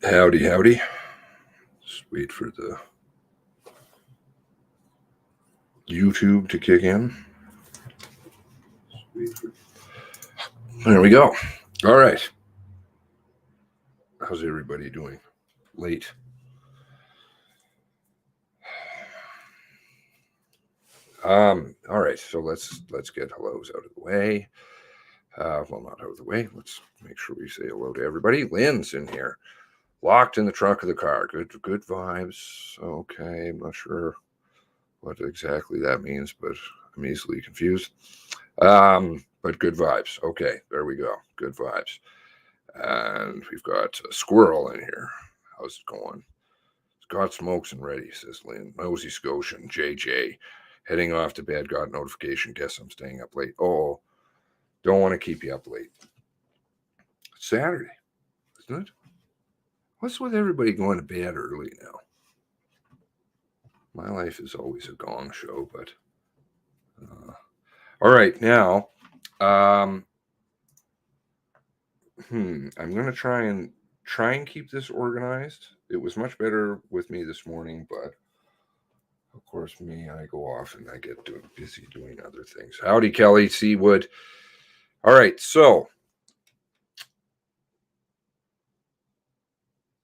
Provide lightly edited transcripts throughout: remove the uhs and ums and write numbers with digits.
Howdy, howdy. Just wait for the YouTube to kick in. There we go. All right. How's everybody doing? Late. All right. So let's get hellos out of the way. Well, not out of the way. Let's make sure we say hello to everybody. Lynn's in here, locked in the trunk of the car. Good vibes. Okay, I'm not sure what exactly that means, but I'm easily confused. But good vibes. Okay, there we go. Good vibes. And we've got a squirrel in here. How's it going? Got smokes and ready, says Lynn. Nosy Scotian, JJ. Heading off to bed, got notification. Guess I'm staying up late. Oh, don't want to keep you up late. It's Saturday, isn't it? What's with everybody going to bed early now? My life is always a gong show, but all right, now I'm going to try and keep this organized. It was much better with me this morning, but of course, I go off and I get busy doing other things. Howdy, Kelly Seawood. All right, so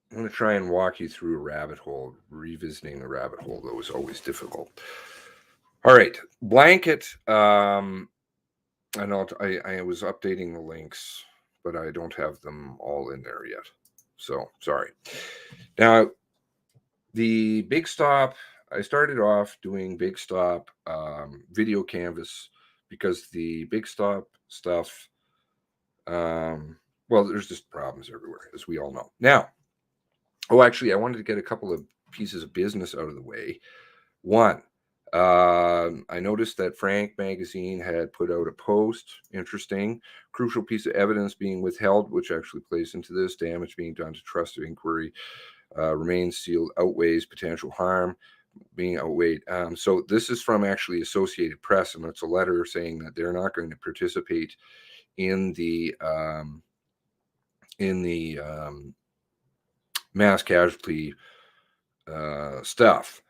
I'm going to try and walk you through a rabbit hole. Revisiting the rabbit hole, though, is always difficult. All right, blanket. I was updating the links, but I don't have them all in there yet. So sorry. Now, the Big Stop. I started off doing Big Stop video canvas because the Big Stop stuff, well, there's just problems everywhere, as we all know. Now, actually, I wanted to get a couple of pieces of business out of the way. One, I noticed that Frank Magazine had put out a post, interesting, crucial piece of evidence being withheld, which actually plays into this, damage being done to trust of inquiry, remains sealed, outweighs potential harm being outweighed. So this is from actually Associated Press, and it's a letter saying that they're not going to participate in the mass casualty stuff.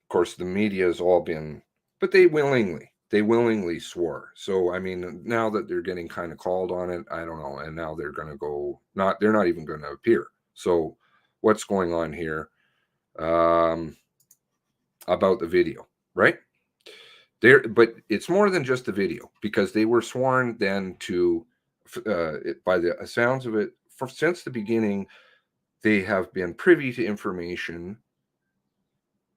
Of course, the media has all been, but they willingly swore. So I mean, now that they're getting kind of called on it, I don't know. And now they're going to go. They're not even going to appear. So what's going on here? About the video, right? But it's more than just the video, because they were sworn then to, by the sounds of it, since the beginning, they have been privy to information.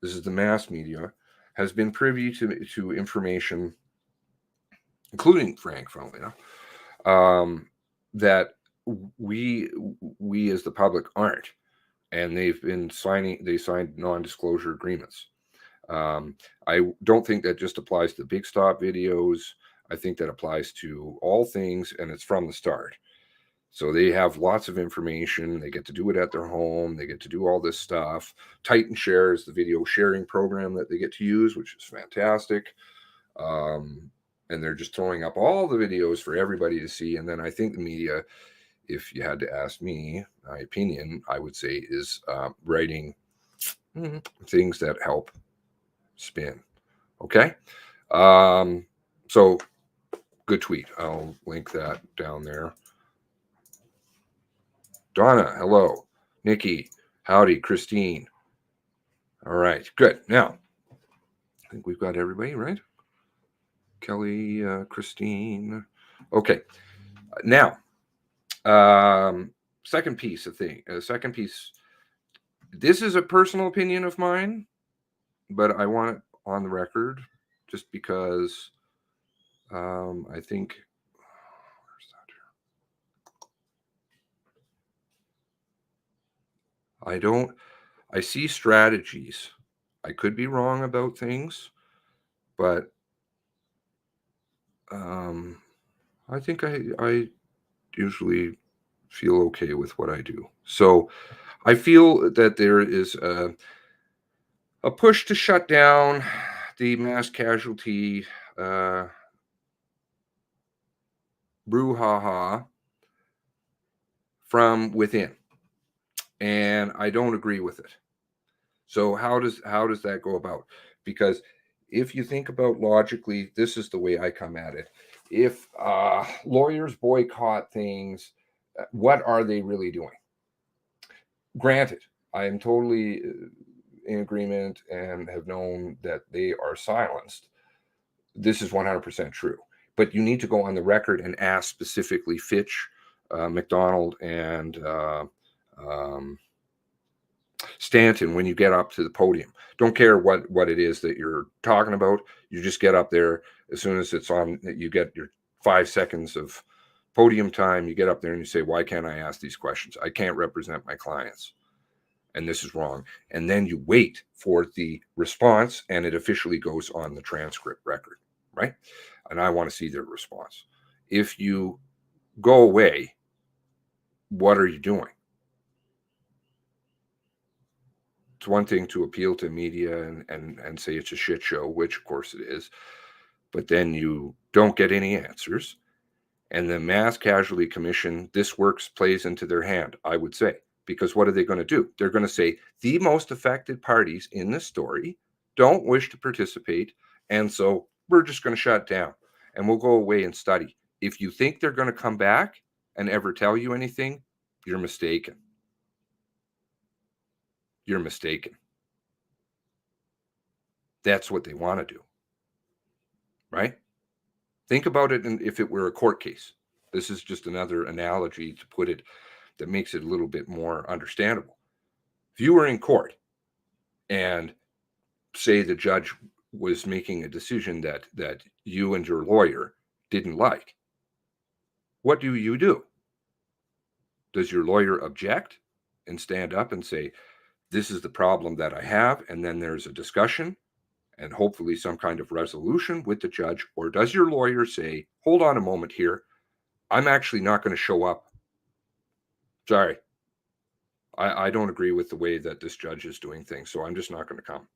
This is the mass media has been privy to information, including Frank, funnily enough, that we as the public aren't, and they signed non-disclosure agreements. I don't think that just applies to Big Stop videos. I think that applies to all things, and it's from the start. So they have lots of information. They get to do it at their home. They get to do all this stuff. Titan Shares, the video sharing program that they get to use, which is fantastic. And they're just throwing up all the videos for everybody to see. And then I think the media, if you had to ask me, my opinion, I would say is writing things that help spin. Okay. So good tweet. I'll link that down there. Donna, hello. Nikki, howdy. Christine. All right, good. Now, I think we've got everybody, right? Kelly, Christine. Okay. Now, second piece of thing. Second piece. This is a personal opinion of mine, but I want it on the record just because I think. Where's that here? I see strategies. I could be wrong about things, but I think I usually feel okay with what I do. So I feel that there is a push to shut down the mass casualty brouhaha from within. and I don't agree with it. So how does that go about? Because if you think about logically, this is the way I come at it. If lawyers boycott things, what are they really doing? Granted, I am totally in agreement and have known that they are silenced. This is 100% true. But you need to go on the record and ask specifically Fitch, McDonald, and um, Stanton when you get up to the podium. Don't care what it is that you're talking about. You just get up there as soon as it's on. You get your 5 seconds of podium time. You get up there and you say, "Why can't I ask these questions? I can't represent my clients, and this is wrong." And then you wait for the response, and it officially goes on the transcript record, right? And I want to see their response. If you go away, what are you doing? It's one thing to appeal to media and say it's a shit show, which of course it is, but then you don't get any answers. And the Mass Casualty Commission, this plays into their hand, I would say, because what are they going to do? They're going to say the most affected parties in this story don't wish to participate, and so we're just going to shut down and we'll go away and study. If you think they're going to come back and ever tell you anything, you're mistaken. You're mistaken. That's what they want to do, right? Think about it if it were a court case. This is just another analogy to put it that makes it a little bit more understandable. If you were in court and say the judge was making a decision that you and your lawyer didn't like, what do you do? Does your lawyer object and stand up and say, "This is the problem that I have," and then there's a discussion and hopefully some kind of resolution with the judge? Or does your lawyer say, "Hold on a moment here, I'm actually not going to show up. Sorry, I don't agree with the way that this judge is doing things, so I'm just not going to come"?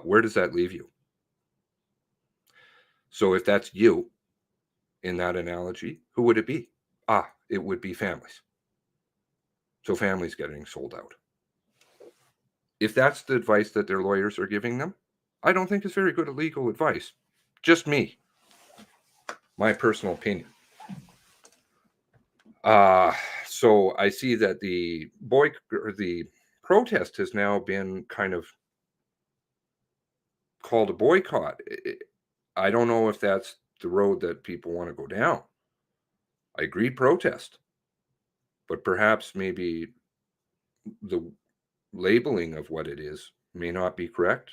Where does that leave you? So if that's you in that analogy, who would it be? It would be families. So families getting sold out. If that's the advice that their lawyers are giving them, I don't think it's very good legal advice. Just me, my personal opinion. So I see that the protest has now been kind of called a boycott. I don't know if that's the road that people want to go down. I agree, protest, but perhaps maybe the labeling of what it is may not be correct.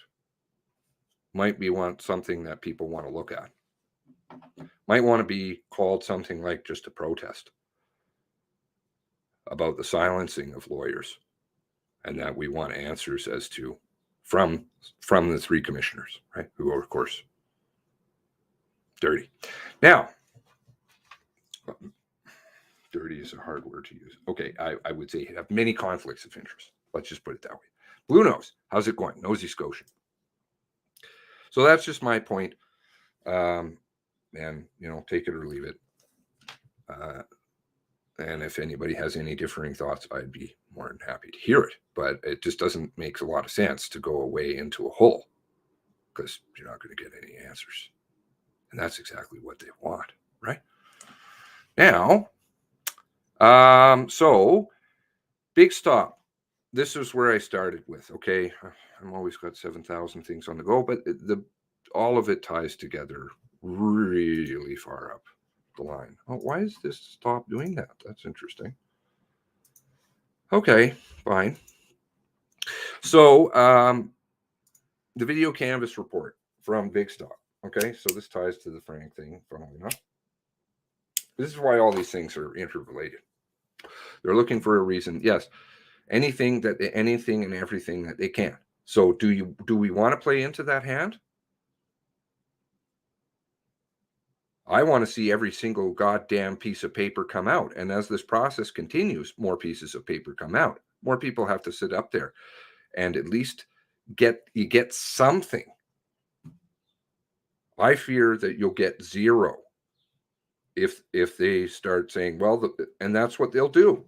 Might be something that people want to look at. Might want to be called something like just a protest about the silencing of lawyers, and that we want answers as to from the three commissioners, right? Who are, of course, dirty. Now, dirty is a hard word to use. Okay, I would say have many conflicts of interest. Let's just put it that way. Blue Nose, how's it going? Nosy Scotian. So that's just my point. And, take it or leave it. And if anybody has any differing thoughts, I'd be more than happy to hear it. But it just doesn't make a lot of sense to go away into a hole, because you're not going to get any answers. And that's exactly what they want, right? Now, so big stop. This is where I started with. Okay, I'm always got 7,000 things on the go, but all of it ties together really far up the line. Oh, why is this stop doing that? That's interesting. Okay, fine. So the video canvas report from Big Stop. Okay, so this ties to the Frank thing, funnily enough. This is why all these things are interrelated. They're looking for a reason. Yes, anything and everything that they can. So do we want to play into that hand? I want to see every single goddamn piece of paper come out. And as this process continues, more pieces of paper come out. More people have to sit up there and at least get something. I fear that you'll get zero if they start saying, well, and that's what they'll do.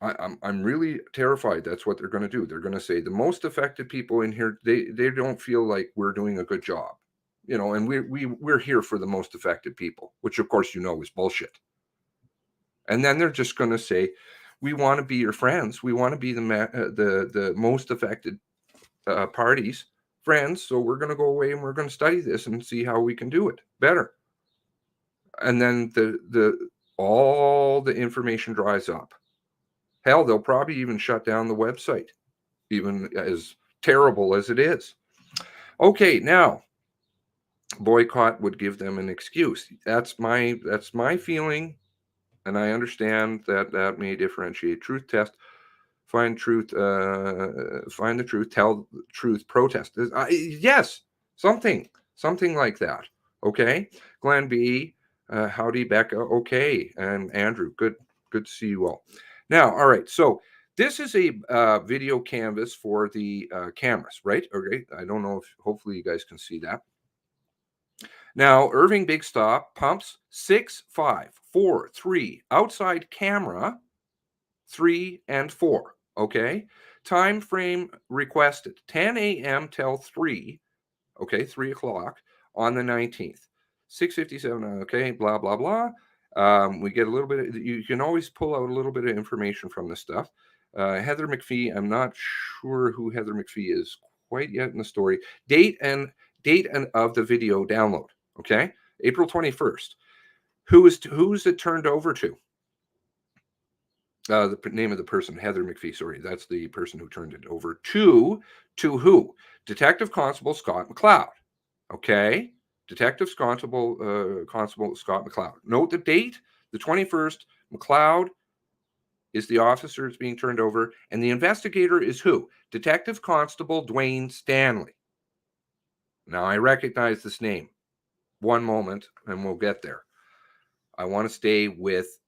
I'm really terrified that's what they're going to do. They're going to say the most affected people in here, they don't feel like we're doing a good job, and we're here for the most affected people, which of course is bullshit. And then they're just going to say, we want to be your friends. We want to be the most affected parties friends. So we're going to go away and we're going to study this and see how we can do it better. And then all the information dries up. Hell, they'll probably even shut down the website, even as terrible as it is. Okay, now boycott would give them an excuse. That's my feeling, and I understand that may differentiate. Truth test, find truth, find the truth, tell the truth, protest. Yes, something like that. Okay, Glenn B, howdy Becca. Okay, and Andrew, good to see you all. Now, all right, so this is a video canvas for the cameras, right? Okay, I don't know if hopefully you guys can see that. Now, Irving Big Stop pumps 6, 5, 4, 3, outside camera 3 and 4. Okay, time frame requested 10 a.m. till 3. Okay, 3 o'clock on the 19th. 6:57. Okay, blah blah blah. We get a little bit. You can always pull out a little bit of information from this stuff. Heather McPhee. I'm not sure who Heather McPhee is quite yet in the story. Date and of the video download. Okay, April 21st. Who's it turned over to? The name of the person, Heather McPhee. Sorry, that's the person who turned it over to who? Detective Constable Scott McLeod. Okay, Detective Constable Scott McLeod. Note the date, the 21st. McLeod is the officer that's being turned over, and the investigator is who? Detective Constable Dwayne Stanley. Now I recognize this name. One moment, and we'll get there. I want to stay with.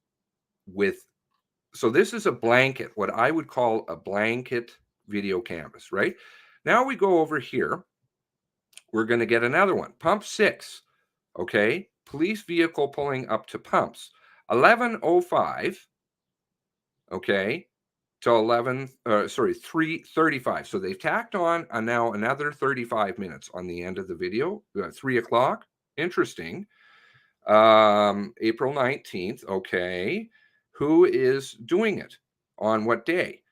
So this is a blanket, what I would call a blanket video canvas, right? Now we go over here. We're going to get another one. Pump 6. Okay. Police vehicle pulling up to pumps. 11:05. Okay. Till 3:35. So they've tacked on now another 35 minutes on the end of the video. 3 o'clock. Interesting. April 19th. Okay. Who is doing it? On what day?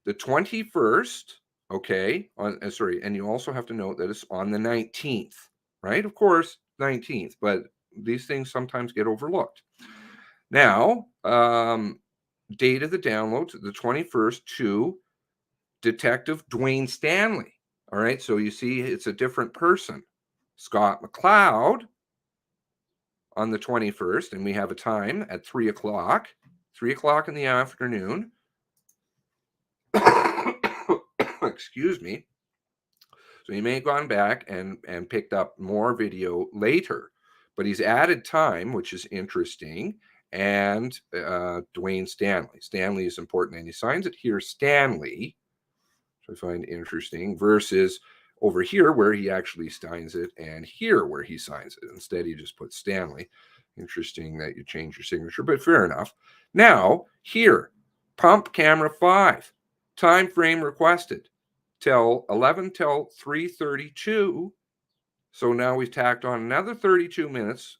The 21st. Okay. And you also have to note that it's on the 19th, right? Of course, 19th, but these things sometimes get overlooked. Now, date of the download, the 21st, to Detective Dwayne Stanley. All right. So you see, it's a different person. Scott McLeod on the 21st, and we have a time at 3 o'clock. 3 o'clock in the afternoon. Excuse me. So he may have gone back and picked up more video later, but he's added time, which is interesting. And Dwayne Stanley. Stanley is important, and he signs it here, Stanley, which I find interesting, versus over here where he actually signs it, and here where he signs it. Instead, he just puts Stanley. Interesting that you change your signature, but fair enough. Now, here, pump camera 5, time frame requested till 11 till 3:32. So now we've tacked on another 32 minutes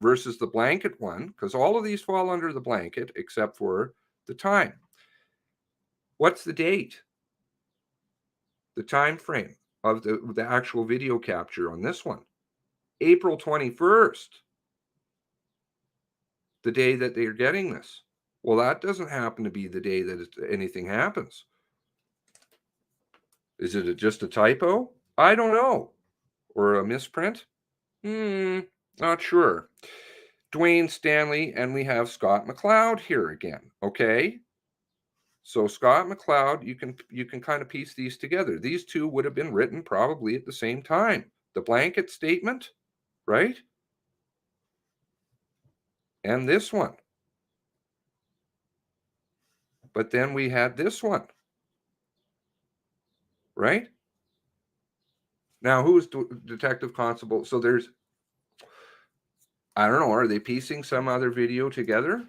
versus the blanket one, because all of these fall under the blanket except for the time. What's the date? The time frame of the actual video capture on this one? April 21st. The day that they're getting this. Well, that doesn't happen to be the day that anything happens. Is it just a typo? I don't know. Or a misprint? Not sure. Dwayne Stanley, and we have Scott McLeod here again. Okay. So Scott McLeod, you can kind of piece these together. These two would have been written probably at the same time. The blanket statement, right? And this one. But then we had this one, right? Now, who's Detective Constable? So there's, I don't know, are they piecing some other video together?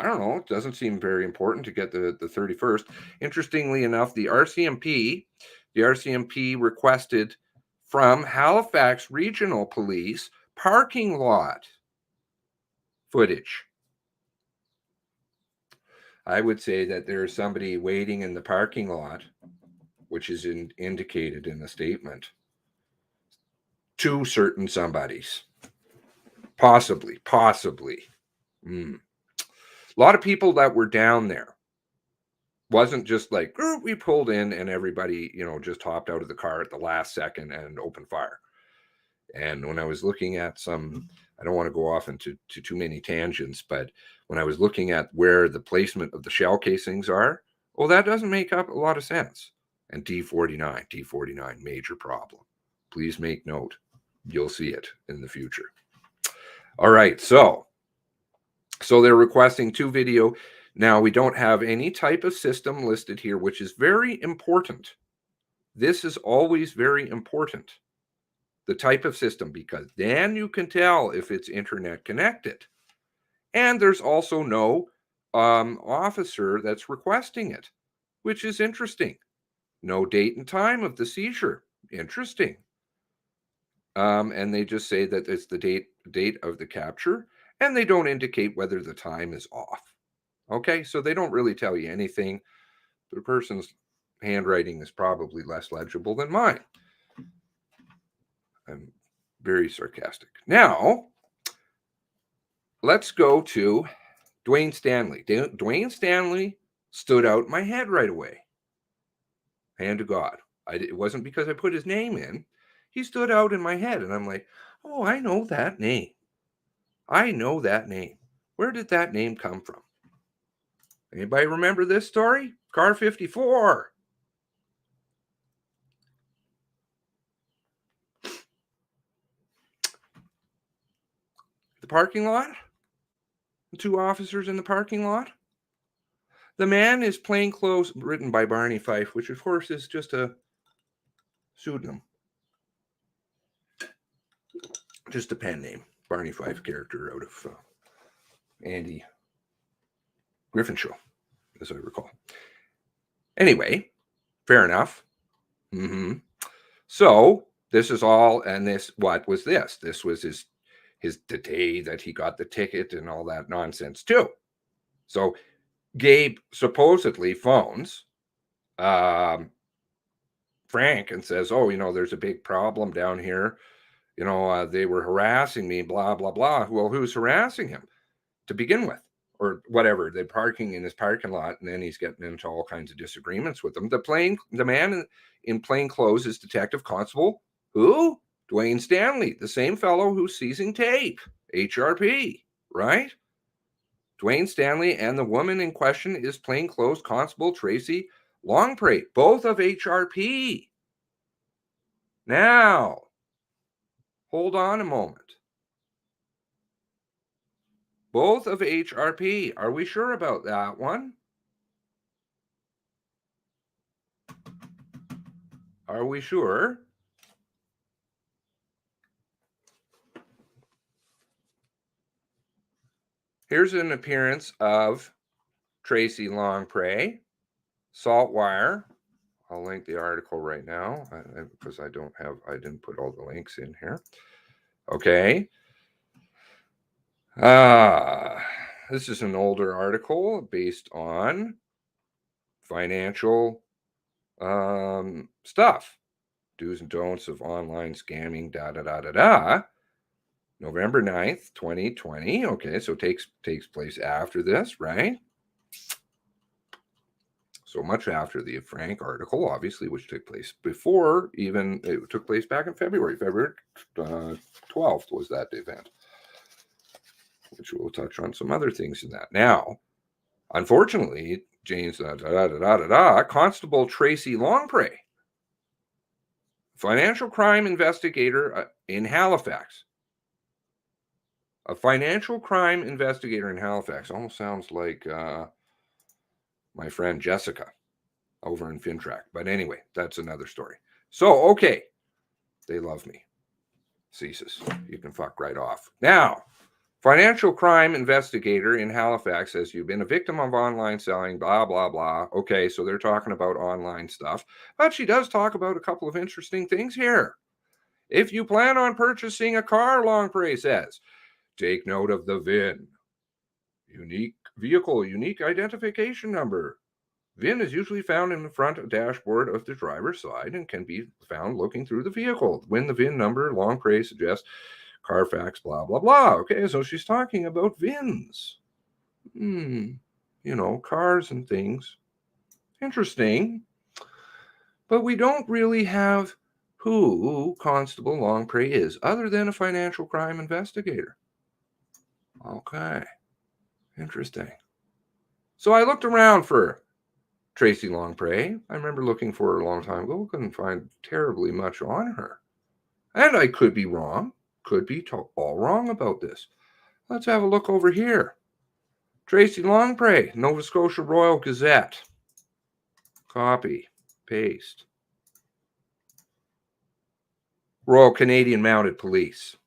don't know. It doesn't seem very important to get the 31st. Interestingly enough, the RCMP requested from Halifax Regional Police parking lot footage. I would say that there's somebody waiting in the parking lot, which is indicated in the statement, to certain somebodies. Possibly. A lot of people that were down there. Wasn't just like, we pulled in and everybody, just hopped out of the car at the last second and opened fire. And when I was looking at I don't want to go off into too many tangents, but when I was looking at where the placement of the shell casings are, that doesn't make up a lot of sense. And D49, major problem. Please make note. You'll see it in the future. All right, so they're requesting 2 video. Now, we don't have any type of system listed here, which is very important. This is always very important, the type of system, because then you can tell if it's internet connected. And there's also no officer that's requesting it, which is interesting. No date and time of the seizure. Interesting. And they just say that it's the date of the capture, and they don't indicate whether the time is off. Okay, so they don't really tell you anything. The person's handwriting is probably less legible than mine. I'm very sarcastic. Now, let's go to Dwayne Stanley. Dwayne Stanley stood out in my head right away. Hand to God. It wasn't because I put his name in. He stood out in my head, and I'm like, oh, I know that name. Where did that name come from? Anybody remember this story? Car 54. The parking lot? The 2 officers in the parking lot? The man is plainclothes, written by Barney Fife, which of course is just a pseudonym. Just a pen name. Barney Fife character out of Andy Griffin Show, as I recall. Anyway, fair enough. So this is all, and what was this? This was the day that he got the ticket and all that nonsense too. So Gabe supposedly phones Frank and says, there's a big problem down here. They were harassing me, blah, blah, blah. Well, who's harassing him to begin with? Or whatever. They're parking in his parking lot, and then he's getting into all kinds of disagreements with them. The man in plain clothes is Detective Constable, who? Dwayne Stanley, the same fellow who's seizing tape, HRP, right? Dwayne Stanley, and the woman in question is plainclothes Constable Tracy Longpre, both of HRP. Now, hold on a moment. Both of HRP. Are we sure about that one? Are we sure? Here's an appearance of Tracy Longpre, Saltwire. I'll link the article right now because I didn't put all the links in here. Okay. This is an older article based on financial stuff. Do's and don'ts of online scamming, November 9th, 2020. Okay, so takes place after this, right? So much after the Frank article, obviously, which took place before even, it took place back in February 12th was that event, which we'll touch on some other things in that. Now, unfortunately, Jane's Constable Tracy Longpre, financial crime investigator in Halifax. A financial crime investigator in Halifax. Almost sounds like my friend Jessica over in FinTrack. But anyway, that's another story. So, okay. They love me. Ceases. You can fuck right off. Now, Financial crime investigator in Halifax says you've been a victim of online selling, blah, blah, blah. Okay, so they're talking about online stuff. But she does talk about a couple of interesting things here. If you plan on purchasing a car, Longpre says, take note of the VIN, unique vehicle, unique identification number. VIN is usually found in the front dashboard of the driver's side and can be found looking through the vehicle. When the VIN number, Longpre suggests Carfax, blah, blah, blah. Okay, so she's talking about VINs. Cars and things. Interesting. But we don't really have who Constable Longpre is, other than a financial crime investigator. Okay, interesting. So I looked around for Tracy Longpre. I remember looking for her a long time ago. Couldn't find terribly much on her. And I could be wrong. Could be all wrong about this. Let's have a look over here. Tracy Longpre, Nova Scotia Royal Gazette. Copy, paste. Royal Canadian Mounted Police.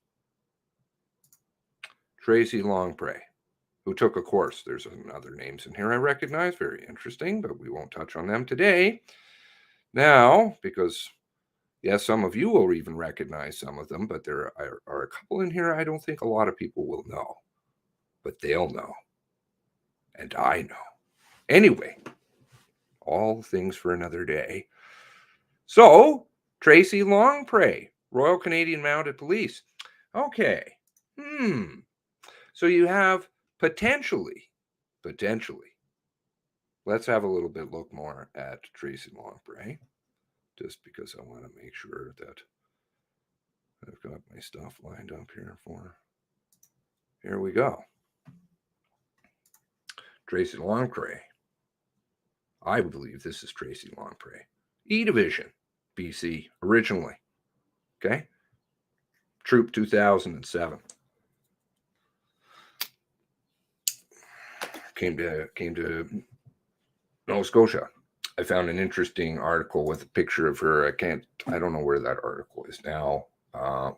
Tracy Longpre, who took a course. There's other names in here I recognize. Very interesting, but we won't touch on them today. Now, because yes, some of you will even recognize some of them, but there are a couple in here I don't think a lot of people will know. But they'll know. And I know. Anyway, all things for another day. So, Tracy Longpre, Royal Canadian Mounted Police. Okay. So you have potentially, let's have a little bit look more at Tracy Longpre, just because I want to make sure that I've got my stuff lined up here for. Here we go. Tracy Longpre. I believe this is Tracy Longpre. E Division, BC, originally. Okay? Troop 2007. Came to Nova Scotia. I found an interesting article with a picture of her. I don't know where that article is now,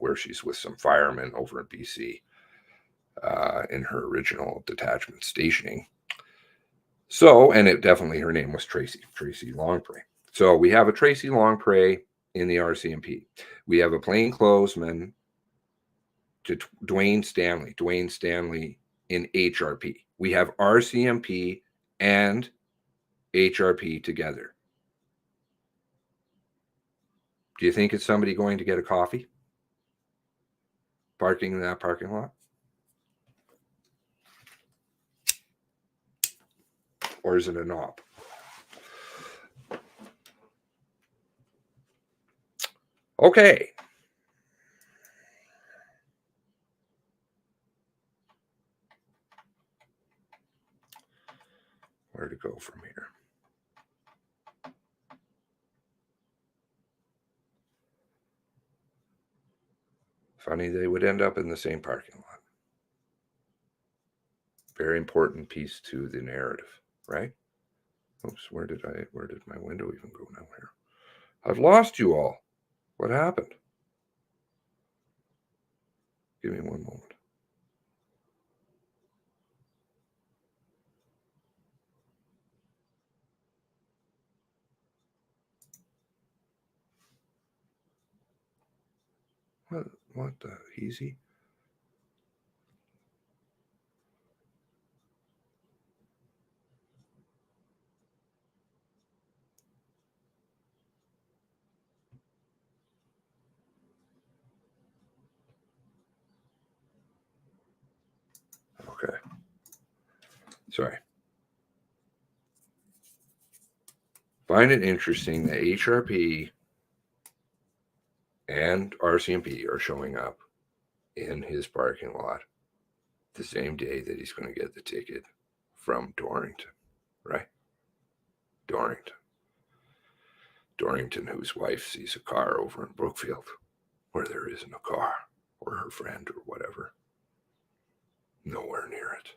where she's with some firemen over in BC in her original detachment stationing. So, and it definitely, her name was Tracy Longpre. So we have a Tracy Longpre in the RCMP. We have a plainclothesman to Dwayne Stanley in HRP. We have RCMP and HRP together. Do you think it's somebody going to get a coffee? Parking in that parking lot? Or is it a knob? Okay. Where to go from here? Funny they would end up in the same parking lot. Very important piece to the narrative, right? Oops, where did my window even go now here? I've lost you all. What happened? Give me one moment. What the easy? Okay. Sorry. Find it interesting that HRP and RCMP are showing up in his parking lot the same day that he's going to get the ticket from Dorrington, right? Dorrington, whose wife sees a car over in Brookfield where there isn't a car, or her friend or whatever. Nowhere near it.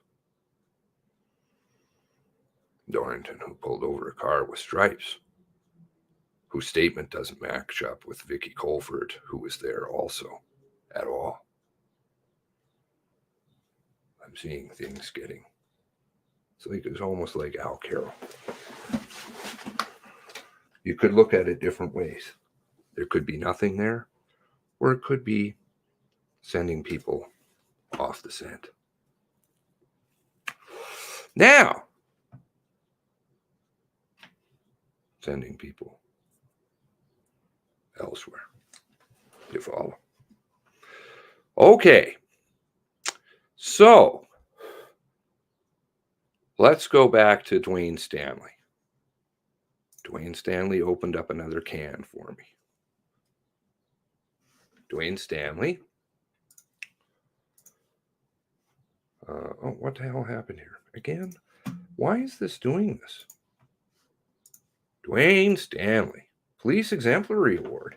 Dorrington, who pulled over a car with stripes, whose statement doesn't match up with Vicky Colford, who was there also at all. I'm seeing things getting, it's almost like Al Carroll. You could look at it different ways. There could be nothing there, or it could be sending people off the scent. Now, sending people elsewhere. You follow? Okay. So, let's go back to Dwayne Stanley. Dwayne Stanley opened up another can for me. Dwayne Stanley. Oh, what the hell happened here? Again? Why is this doing this? Dwayne Stanley. Police Exemplary Award.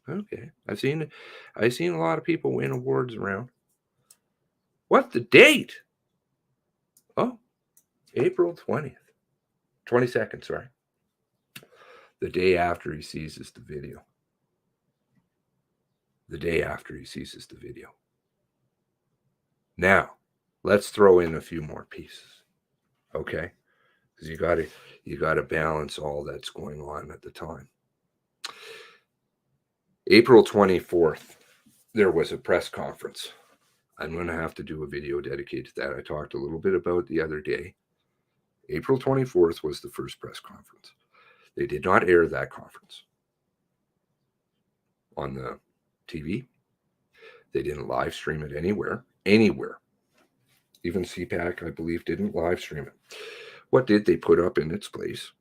Okay. I've seen a lot of people win awards around. What the date? Oh, April 20th. 22nd, sorry. The day after he seizes the video. The day after he seizes the video. Now, let's throw in a few more pieces. Okay? Because you gotta balance all that's going on at the time. April 24th, there was a press conference. I'm going to have to do a video dedicated to that. I talked a little bit about the other day. April 24th was the first press conference. They did not air that conference on the TV. They didn't live stream it anywhere. Even CPAC, I believe, didn't live stream it. What did they put up in its place?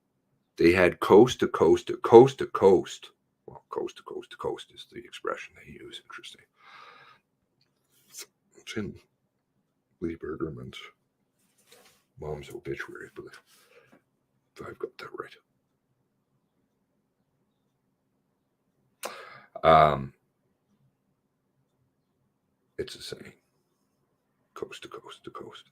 They had coast to coast to coast to coast. Well, coast to coast to coast is the expression they use. Interesting. It's in Lee Bergerman's mom's obituary, I believe. If I've got that right. It's a saying. Coast to coast to coast.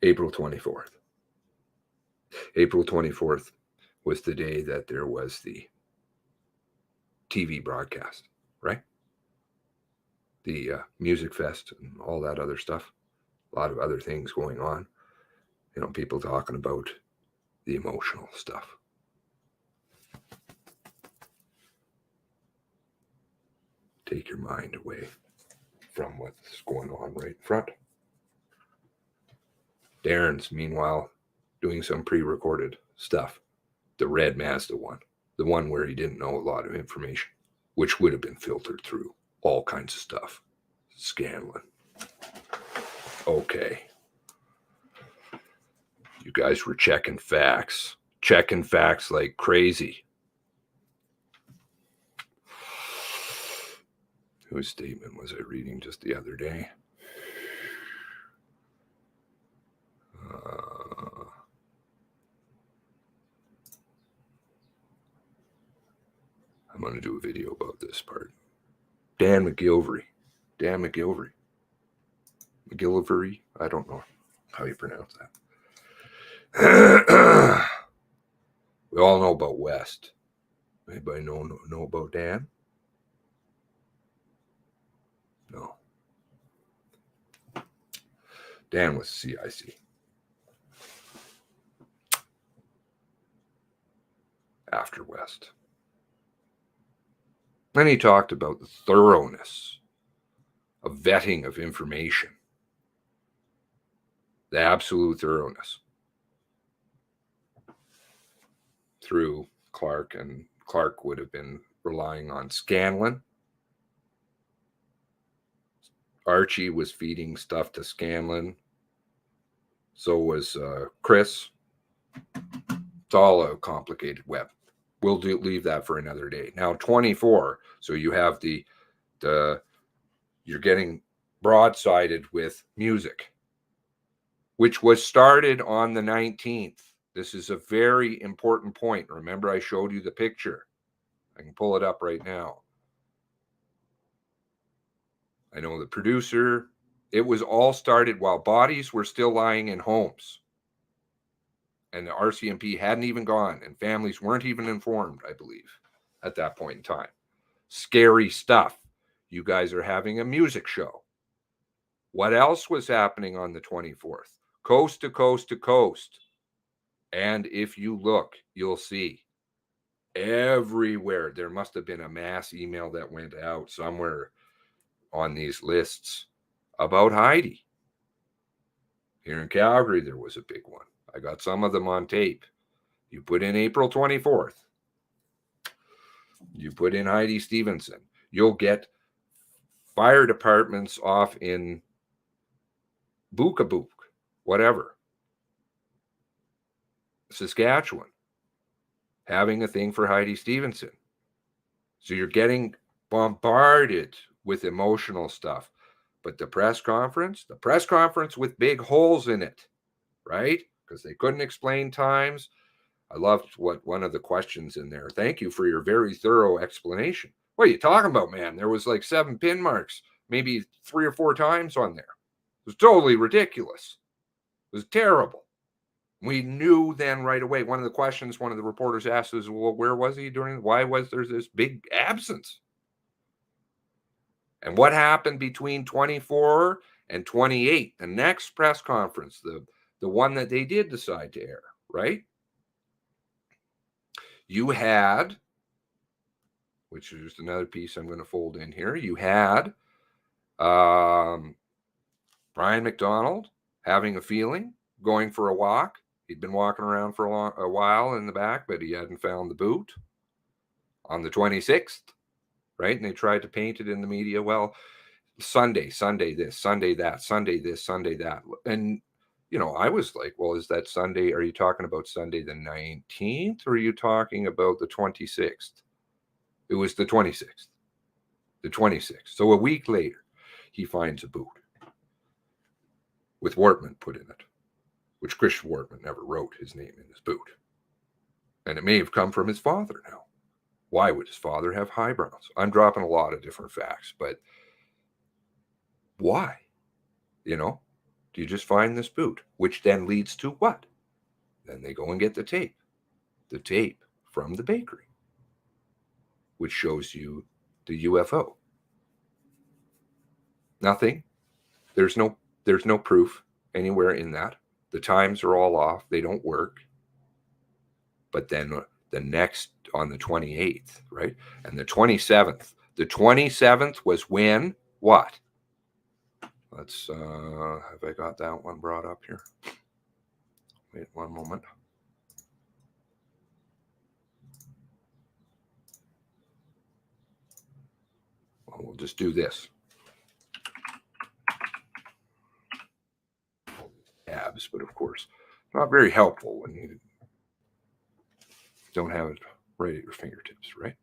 April 24th. April 24th was the day that there was the TV broadcast, right? The music fest and all that other stuff. A lot of other things going on. You know, people talking about the emotional stuff. Take your mind away from what's going on right in front. Darren's, meanwhile, doing some pre-recorded stuff. The red Mazda one. The one where he didn't know a lot of information, which would have been filtered through all kinds of stuff. Scanlon. Okay. You guys were checking facts like crazy. Whose statement was I reading just the other day? I'm going to do a video about this part. Dan McGilvery. McGilvery, I don't know how you pronounce that. We all know about West. Anybody know about Dan? No. Dan was CIC. After West. And he talked about the thoroughness of vetting of information. The absolute thoroughness. Through Clark, and Clark would have been relying on Scanlon. Archie was feeding stuff to Scanlon. So was Chris. It's all a complicated web. We'll leave that for another day. Now 24. So you have the you're getting broadsided with music, which was started on the 19th. This is a very important point. Remember, I showed you the picture. I can pull it up right now. I know the producer. It was all started while bodies were still lying in homes. And the RCMP hadn't even gone, and families weren't even informed, I believe, at that point in time. Scary stuff. You guys are having a music show. What else was happening on the 24th? Coast to coast to coast. And if you look, you'll see everywhere. There must have been a mass email that went out somewhere on these lists about Heidi. Here in Calgary, there was a big one. I got some of them on tape. You put in April 24th. You put in Heidi Stevenson. You'll get fire departments off in Bookabook, whatever, Saskatchewan, having a thing for Heidi Stevenson. So you're getting bombarded with emotional stuff. But the press conference with big holes in it, right? Because they couldn't explain times. I loved what one of the questions in there. Thank you for your very thorough explanation. What are you talking about, man? There was like 7 pin marks, maybe 3 or 4 times on there. It was totally ridiculous. It was terrible. We knew then right away. One of the questions one of the reporters asked was, well, where was he during? Why was there this big absence? And what happened between 24 and 28, the next press conference, the one that they did decide to air, right? You had, which is just another piece I'm going to fold in here, you had Brian McDonald having a feeling, going for a walk. He'd been walking around for a while in the back, but he hadn't found the boot on the 26th, right? And they tried to paint it in the media. Well, Sunday this, Sunday that, Sunday this, Sunday that. And, you know, I was like, well, is that Sunday? Are you talking about Sunday the 19th or are you talking about the 26th? It was the 26th. The 26th. So a week later, he finds a boot with Wortman put in it, which Chris Wortman never wrote his name in his boot. And it may have come from his father now. Why would his father have highbrows? I'm dropping a lot of different facts, but why? You know, do you just find this boot? Which then leads to what? Then they go and get the tape from the bakery, which shows you the UFO. Nothing. There's no proof anywhere in that. The times are all off. They don't work. But then the next on the 28th, right? And the 27th. The 27th was when what? Let's have I got that one brought up here? Wait one moment. Well, we'll just do this. Tabs, but of course, not very helpful when you don't have it right at your fingertips, right?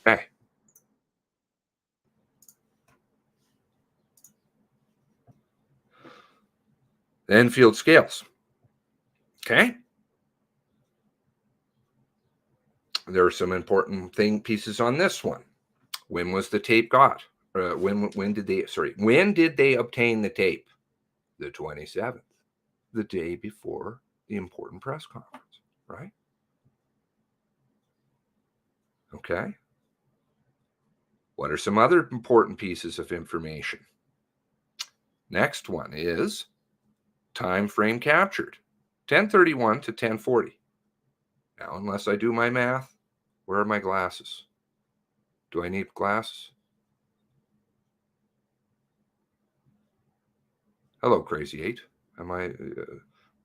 Okay. The Enfield scales. Okay. There are some important pieces on this one. When was the tape got? When did they obtain the tape? The 27th, the day before the important press conference, right? Okay. What are some other important pieces of information? Next one is time frame captured, 10:31 to 10:40. Now, unless I do my math, where are my glasses? Do I need glasses? Hello, Crazy 8.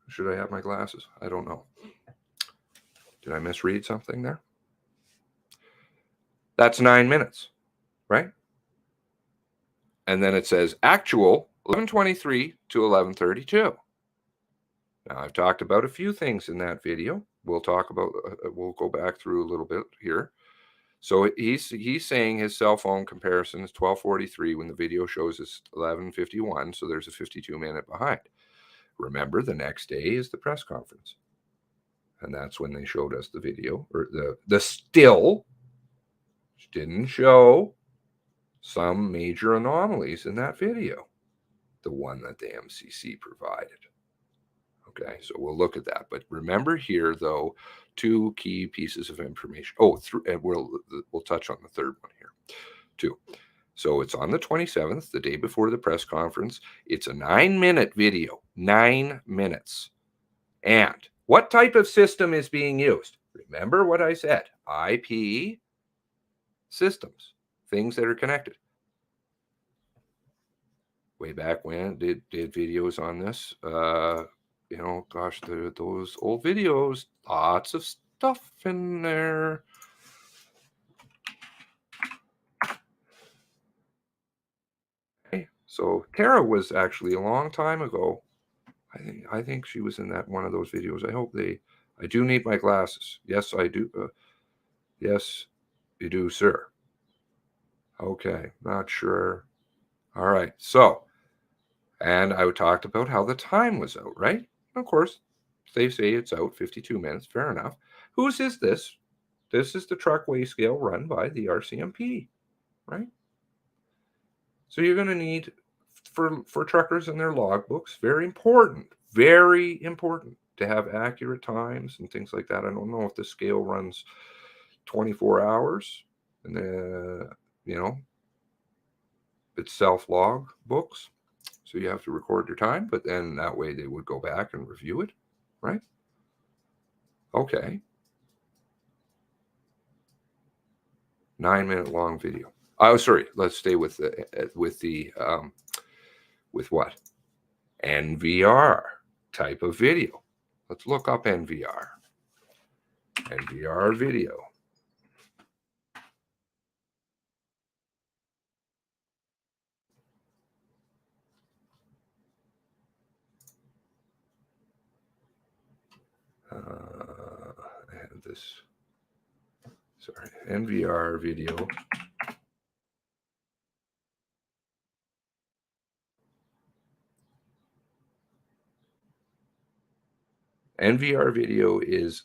Should I have my glasses? I don't know. Did I misread something there? That's 9 minutes, right? And then it says actual 11:23 to 11:32. Now, I've talked about a few things in that video. We'll go back through a little bit here. So he's saying his cell phone comparison is 12:43 when the video shows it's 11:51. So there's a 52-minute behind. Remember, the next day is the press conference. And that's when they showed us the video, or the still, which didn't show some major anomalies in that video, the one that the MCC provided. Okay, so we'll look at that. But remember here, though, two key pieces of information. Oh, and we'll touch on the third one here, too. So it's on the 27th, the day before the press conference. It's a 9-minute video, 9 minutes. And what type of system is being used? Remember what I said, IP systems, things that are connected. Way back when, did videos on this. You know, gosh, those old videos, lots of stuff in there. Okay, so Tara was actually a long time ago. I think she was in that one of those videos. I do need my glasses. Yes, I do. Yes, you do, sir. Okay, not sure. All right, so, and I talked about how the time was out, right? Of course, they say it's out 52 minutes. Fair enough. Whose is this? This is the truck weigh scale run by the RCMP, right? So you're going to need, for truckers and their logbooks, very important to have accurate times and things like that. I don't know if the scale runs 24 hours and it's self-log books. So you have to record your time, but then that way they would go back and review it, right? Okay. 9-minute long video. Oh, sorry. Let's stay with what? NVR type of video. Let's look up NVR. NVR video. I have this. Sorry, NVR video. NVR video is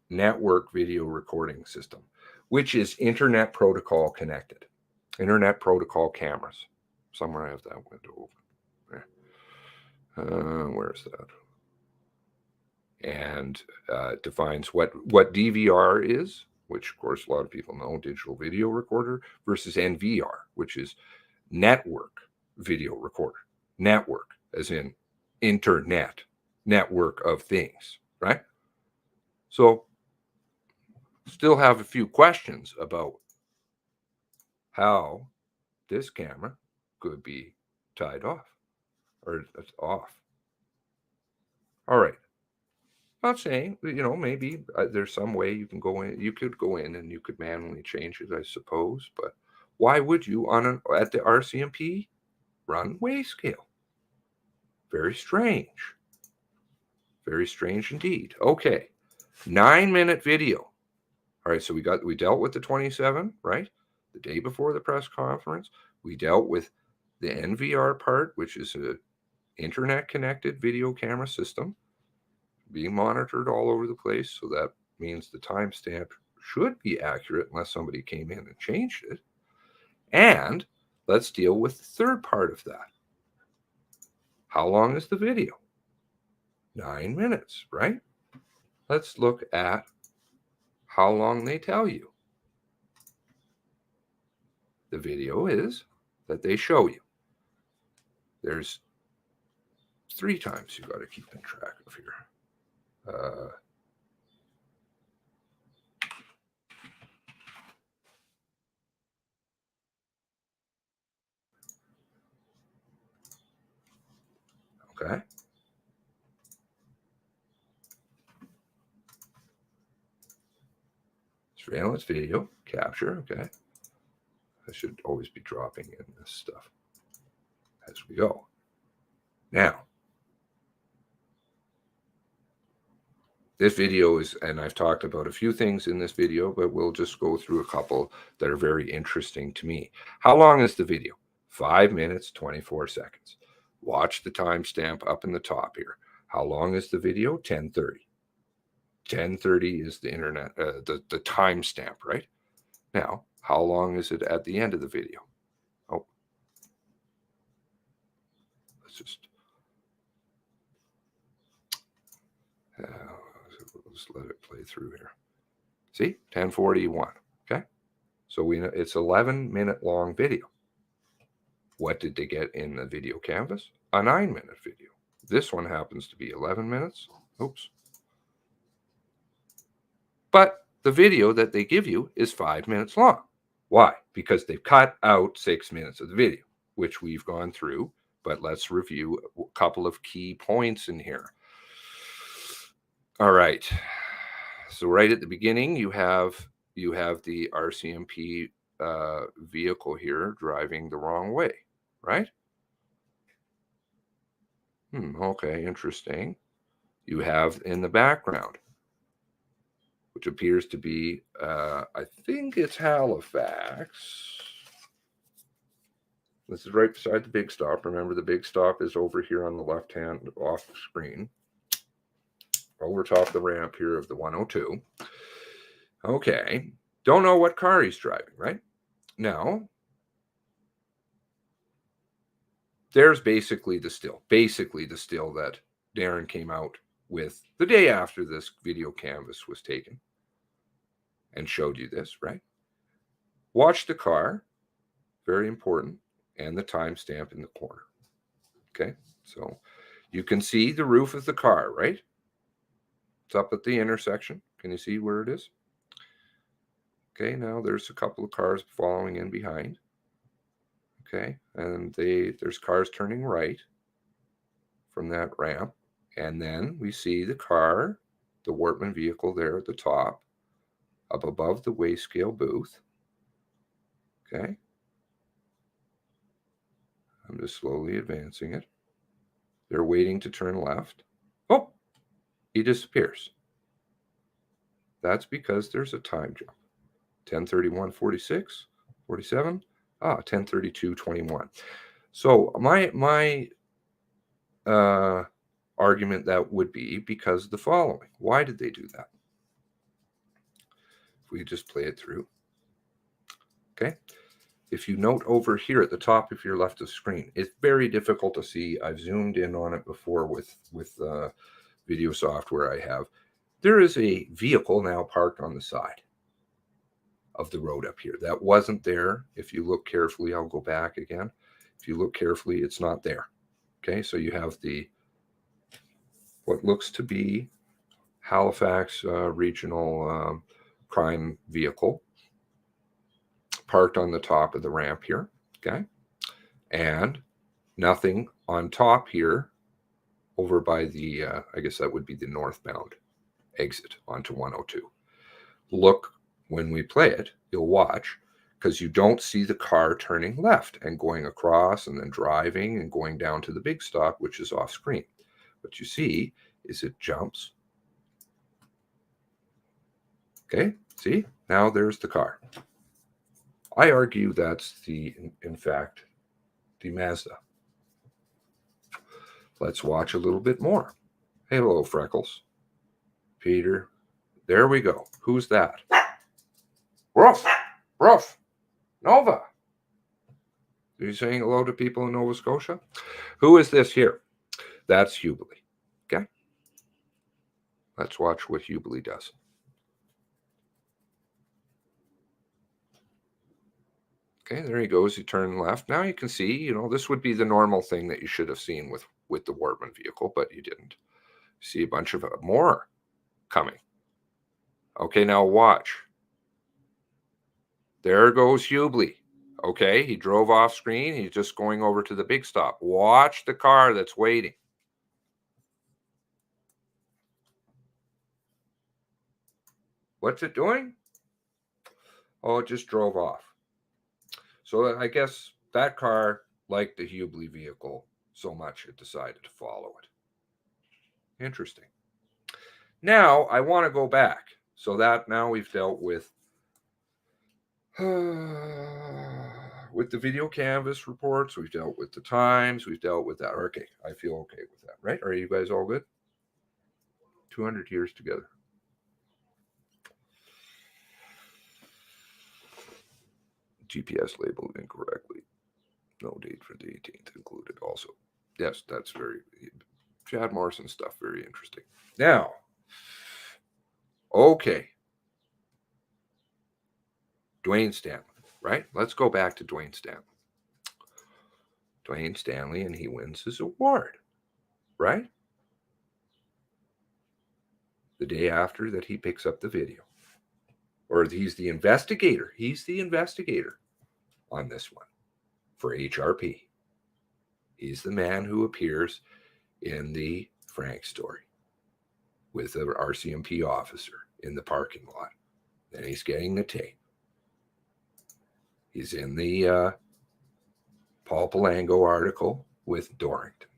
network video recording system, which is internet protocol connected. Internet protocol cameras. Somewhere I have that window open. Where's that? And defines what DVR is, which of course a lot of people know, digital video recorder, versus NVR, which is network video recorder. Network, as in internet, network of things, right? So still have a few questions about how this camera could be tied off or off. All right. Not saying, maybe there's some way you can go in. You could go in and you could manually change it, I suppose. But why would you at the RCMP run weigh scale? Very strange. Very strange indeed. Okay, 9-minute video. All right, so we dealt with the 27, right? The day before the press conference, we dealt with the NVR part, which is an internet-connected video camera system being monitored all over the place. So that means the timestamp should be accurate unless somebody came in and changed it. And let's deal with the third part of that. How long is the video? 9 minutes, right? Let's look at how long they tell you. The video is that they show you. There's 3 times you got to keep in track of here. Okay. Surveillance video capture. Okay. I should always be dropping in this stuff as we go. Now, this video is, and I've talked about a few things in this video, but we'll just go through a couple that are very interesting to me. How long is the video? 5 minutes, 24 seconds. Watch the timestamp up in the top here. How long is the video? 10:30. 10:30 is the internet, the timestamp, right? Now, how long is it at the end of the video? Oh, let's just let's let it play through here. See, 10:41. Okay, so we know it's 11-minute long video. What did they get in the video canvas? A 9-minute video. This one happens to be 11 minutes. Oops. But the video that they give you is 5 minutes long. Why? Because they've cut out 6 minutes of the video, which we've gone through. But let's review a couple of key points in here. All right. So right at the beginning, you have the RCMP vehicle here driving the wrong way, right? Okay, interesting. You have in the background, which appears to be, I think it's Halifax. This is right beside the big stop. Remember, the big stop is over here on the left hand off the screen, over top the ramp here of the 102. Okay, don't know what car he's driving, right? Now, there's basically the still that Darren came out with the day after this video canvas was taken and showed you this, right? Watch the car, very important, and the timestamp in the corner. Okay, so you can see the roof of the car, right? It's up at the intersection. Can you see where it is? Okay, now there's a couple of cars following in behind. Okay, and there's cars turning right from that ramp. And then we see the car, the Wortman vehicle there at the top, up above the weigh scale booth. Okay. I'm just slowly advancing it. They're waiting to turn left. Oh, he disappears. That's because there's a time jump. 10:31:46, 47, 10:32:21. So my argument that would be because of the following. Why did they do that? If we just play it through. Okay. If you note over here at the top, if you're left of screen, it's very difficult to see. I've zoomed in on it before with video software I have. There is a vehicle now parked on the side of the road up here. That wasn't there. If you look carefully, I'll go back again. If you look carefully, it's not there. Okay, so you have what looks to be Halifax regional crime vehicle parked on the top of the ramp here. Okay, and nothing on top here over by the, I guess that would be the northbound exit onto 102. Look, when we play it, you'll watch, because you don't see the car turning left and going across and then driving and going down to the big stop, which is off screen. What you see is it jumps. Okay, see? Now there's the car. I argue that's in fact, the Mazda. Let's watch a little bit more. Hello, Freckles. Peter. There we go. Who's that? Ruff. Ruff. Nova. Are you saying hello to people in Nova Scotia? Who is this here? That's Hubbley. Okay. Let's watch what Hubbley does. Okay, there he goes. He turned left. Now you can see, this would be the normal thing that you should have seen with the Wortman vehicle, but you didn't. You see a bunch of more coming. Okay, now watch. There goes Hubbley. Okay, he drove off screen. He's just going over to the big stop. Watch the car that's waiting. What's it doing? Oh, it just drove off. So I guess that car liked the Hubbley vehicle so much it decided to follow it. Interesting. Now I want to go back. So that now we've dealt with the video canvas reports. We've dealt with the times. We've dealt with that. Okay, I feel okay with that, right? Are you guys all good? 200 years together. GPS labeled incorrectly. No date for the 18th included also. Yes, that's very, Chad Morrison stuff, very interesting. Now, okay. Dwayne Stanley, right? Let's go back to Dwayne Stanley. Dwayne Stanley, and he wins his award, right? The day after that he picks up the video. Or he's the investigator. He's the investigator on this one for HRP. He's the man who appears in the Frank story with the RCMP officer in the parking lot. Then he's getting the tape. He's in the Paul Palango article with Dorrington.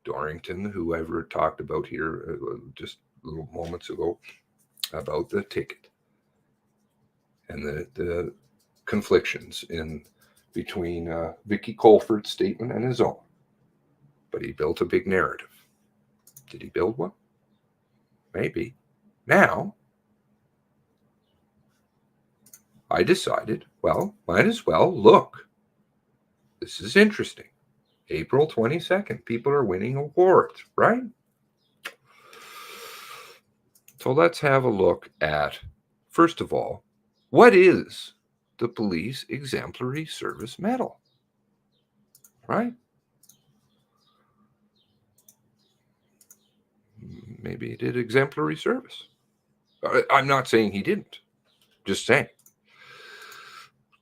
Dorrington, who I've talked about here just little moments ago about the ticket and the conflictions in between Vicky Colford's statement and his own. But he built a big narrative. Did he build one? Maybe. Now, I decided, well, might as well look. This is interesting. April 22nd, people are winning awards, right? So let's have a look at, first of all, what is the Police Exemplary Service Medal? Right? Maybe he did exemplary service. I'm not saying he didn't. Just saying.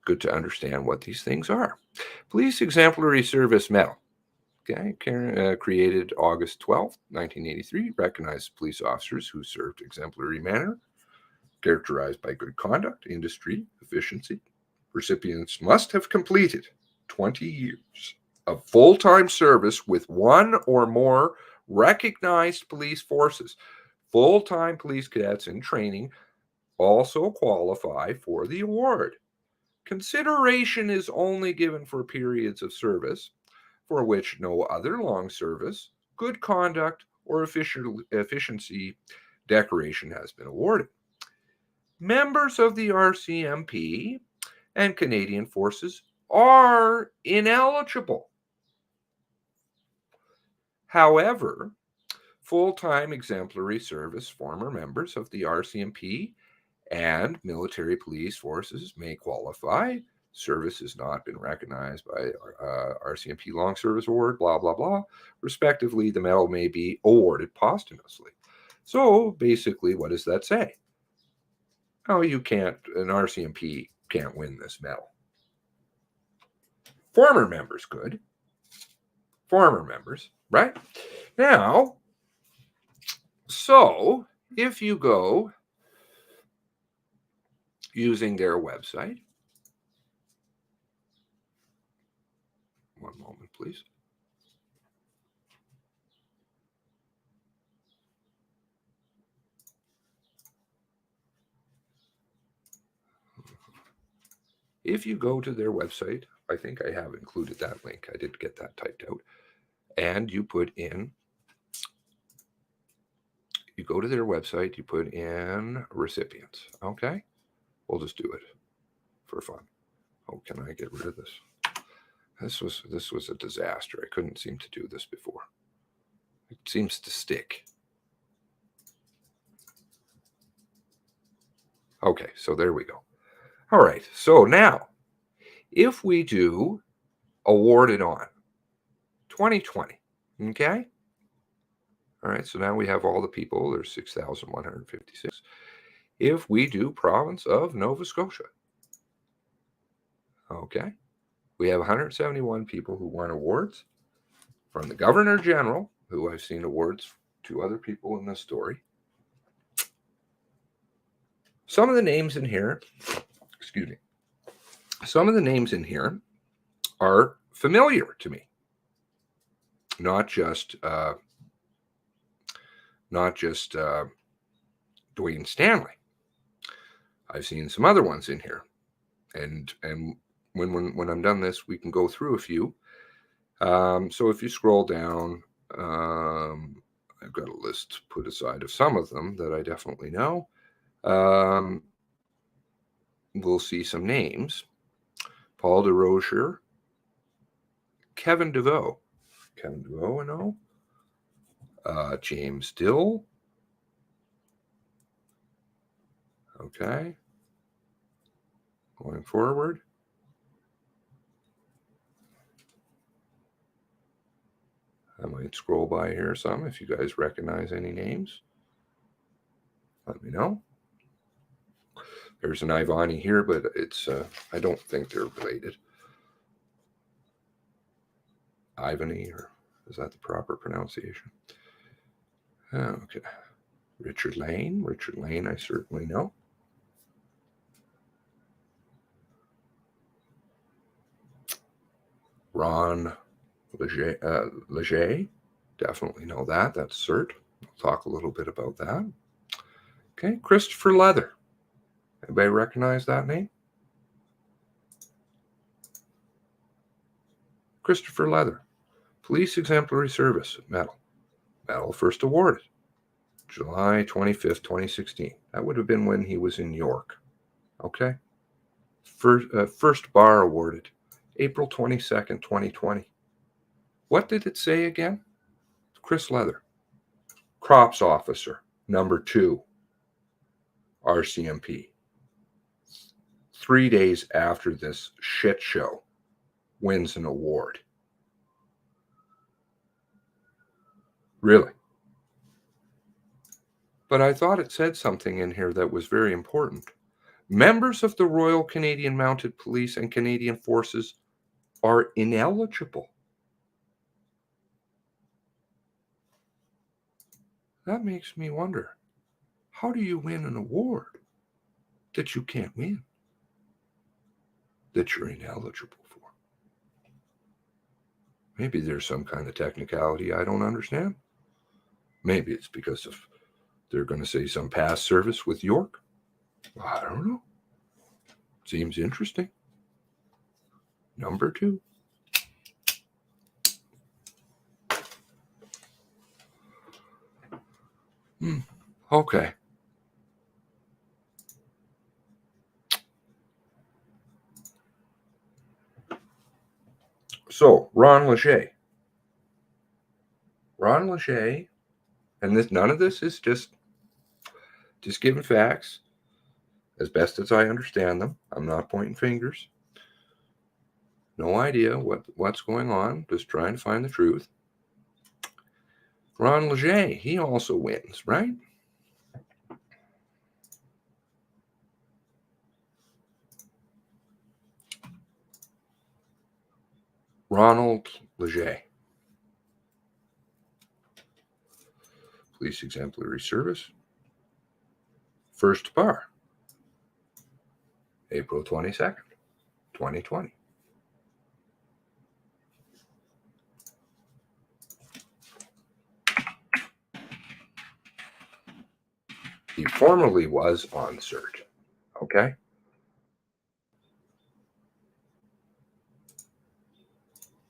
Good to understand what these things are. Police Exemplary Service Medal. Okay, created August 12th, 1983, recognized police officers who served exemplary manner, characterized by good conduct, industry, efficiency. Recipients must have completed 20 years of full-time service with one or more recognized police forces. Full-time police cadets in training also qualify for the award. Consideration is only given for periods of service for which no other long service, good conduct, or efficiency decoration has been awarded. Members of the RCMP and Canadian forces are ineligible. However, full-time exemplary service former members of the RCMP and military police forces may qualify. Service has not been recognized by RCMP Long Service Award, blah, blah, blah. Respectively, the medal may be awarded posthumously. So basically, what does that say? Oh, you can't, an RCMP can't win this medal. Former members could. Former members, right? Now, so if you go using their website, one moment, please. If you go to their website, I think I have included that link. I did get that typed out. And you put in, you go to their website, you put in recipients. Okay? We'll just do it for fun. Oh, can I get rid of this? This was a disaster. I couldn't seem to do this before. It seems to stick. Okay, so there we go. All right, so now, if we do awarded on 2020, okay? All right, so now we have all the people. There's 6,156. If we do province of Nova Scotia, okay, we have 171 people who won awards from the Governor General, who I've seen awards to other people in this story. Some of the names in here, excuse me, some of the names in here are familiar to me. Not just Dwayne Stanley. I've seen some other ones in here, and when I'm done this, we can go through a few. So if you scroll down, I've got a list put aside of some of them that I definitely know. We'll see some names. Paul DeRocher, Kevin DeVoe, no. James Dill. Okay. Going forward. I might scroll by here some. If you guys recognize any names, let me know. There's an Ivani here, but it's I don't think they're related. Ivany, or is that the proper pronunciation? Okay. Richard Lane, I certainly know. Ron Leger, definitely know that. That's cert. We'll talk a little bit about that. Okay, Christopher Leather. Anybody recognize that name? Christopher Leather, Police Exemplary Service Medal. Medal first awarded July 25th, 2016. That would have been when he was in York. Okay. First bar awarded April 22nd, 2020. What did it say again? Chris Leather, Crops Officer, number 2, RCMP. 3 days after this shit show, wins an award. Really? But I thought it said something in here that was very important. Members of the Royal Canadian Mounted Police and Canadian Forces are ineligible. That makes me wonder, how do you win an award that you can't win, that you're ineligible for? Maybe there's some kind of technicality I don't understand. Maybe it's because of they're going to say some past service with York. I don't know. Seems interesting. Number 2. Okay. So, Ron Leger, and none of this is just giving facts as best as I understand them. I'm not pointing fingers. No idea what's going on. Just trying to find the truth. Ron Leger, he also wins, right? Ronald Leger, Police Exemplary Service, first bar, April 22nd, 2020. He formerly was on cert. Okay.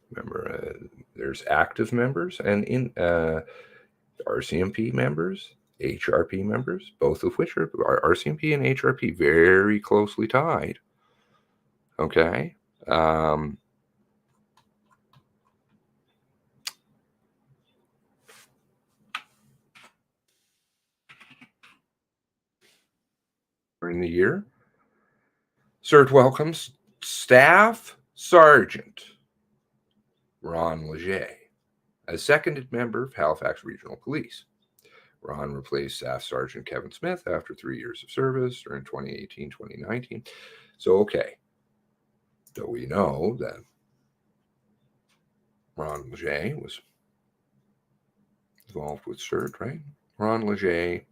Remember, there's active members and in RCMP members, HRP members, both of which are RCMP and HRP very closely tied. Okay. During the year, cert welcomes Staff Sergeant Ron Leger as seconded member of Halifax Regional Police. Ron replaced Staff Sergeant Kevin Smith after 3 years of service during 2018-2019. So, okay. So we know that Ron Leger was involved with cert, right? Ron Leger.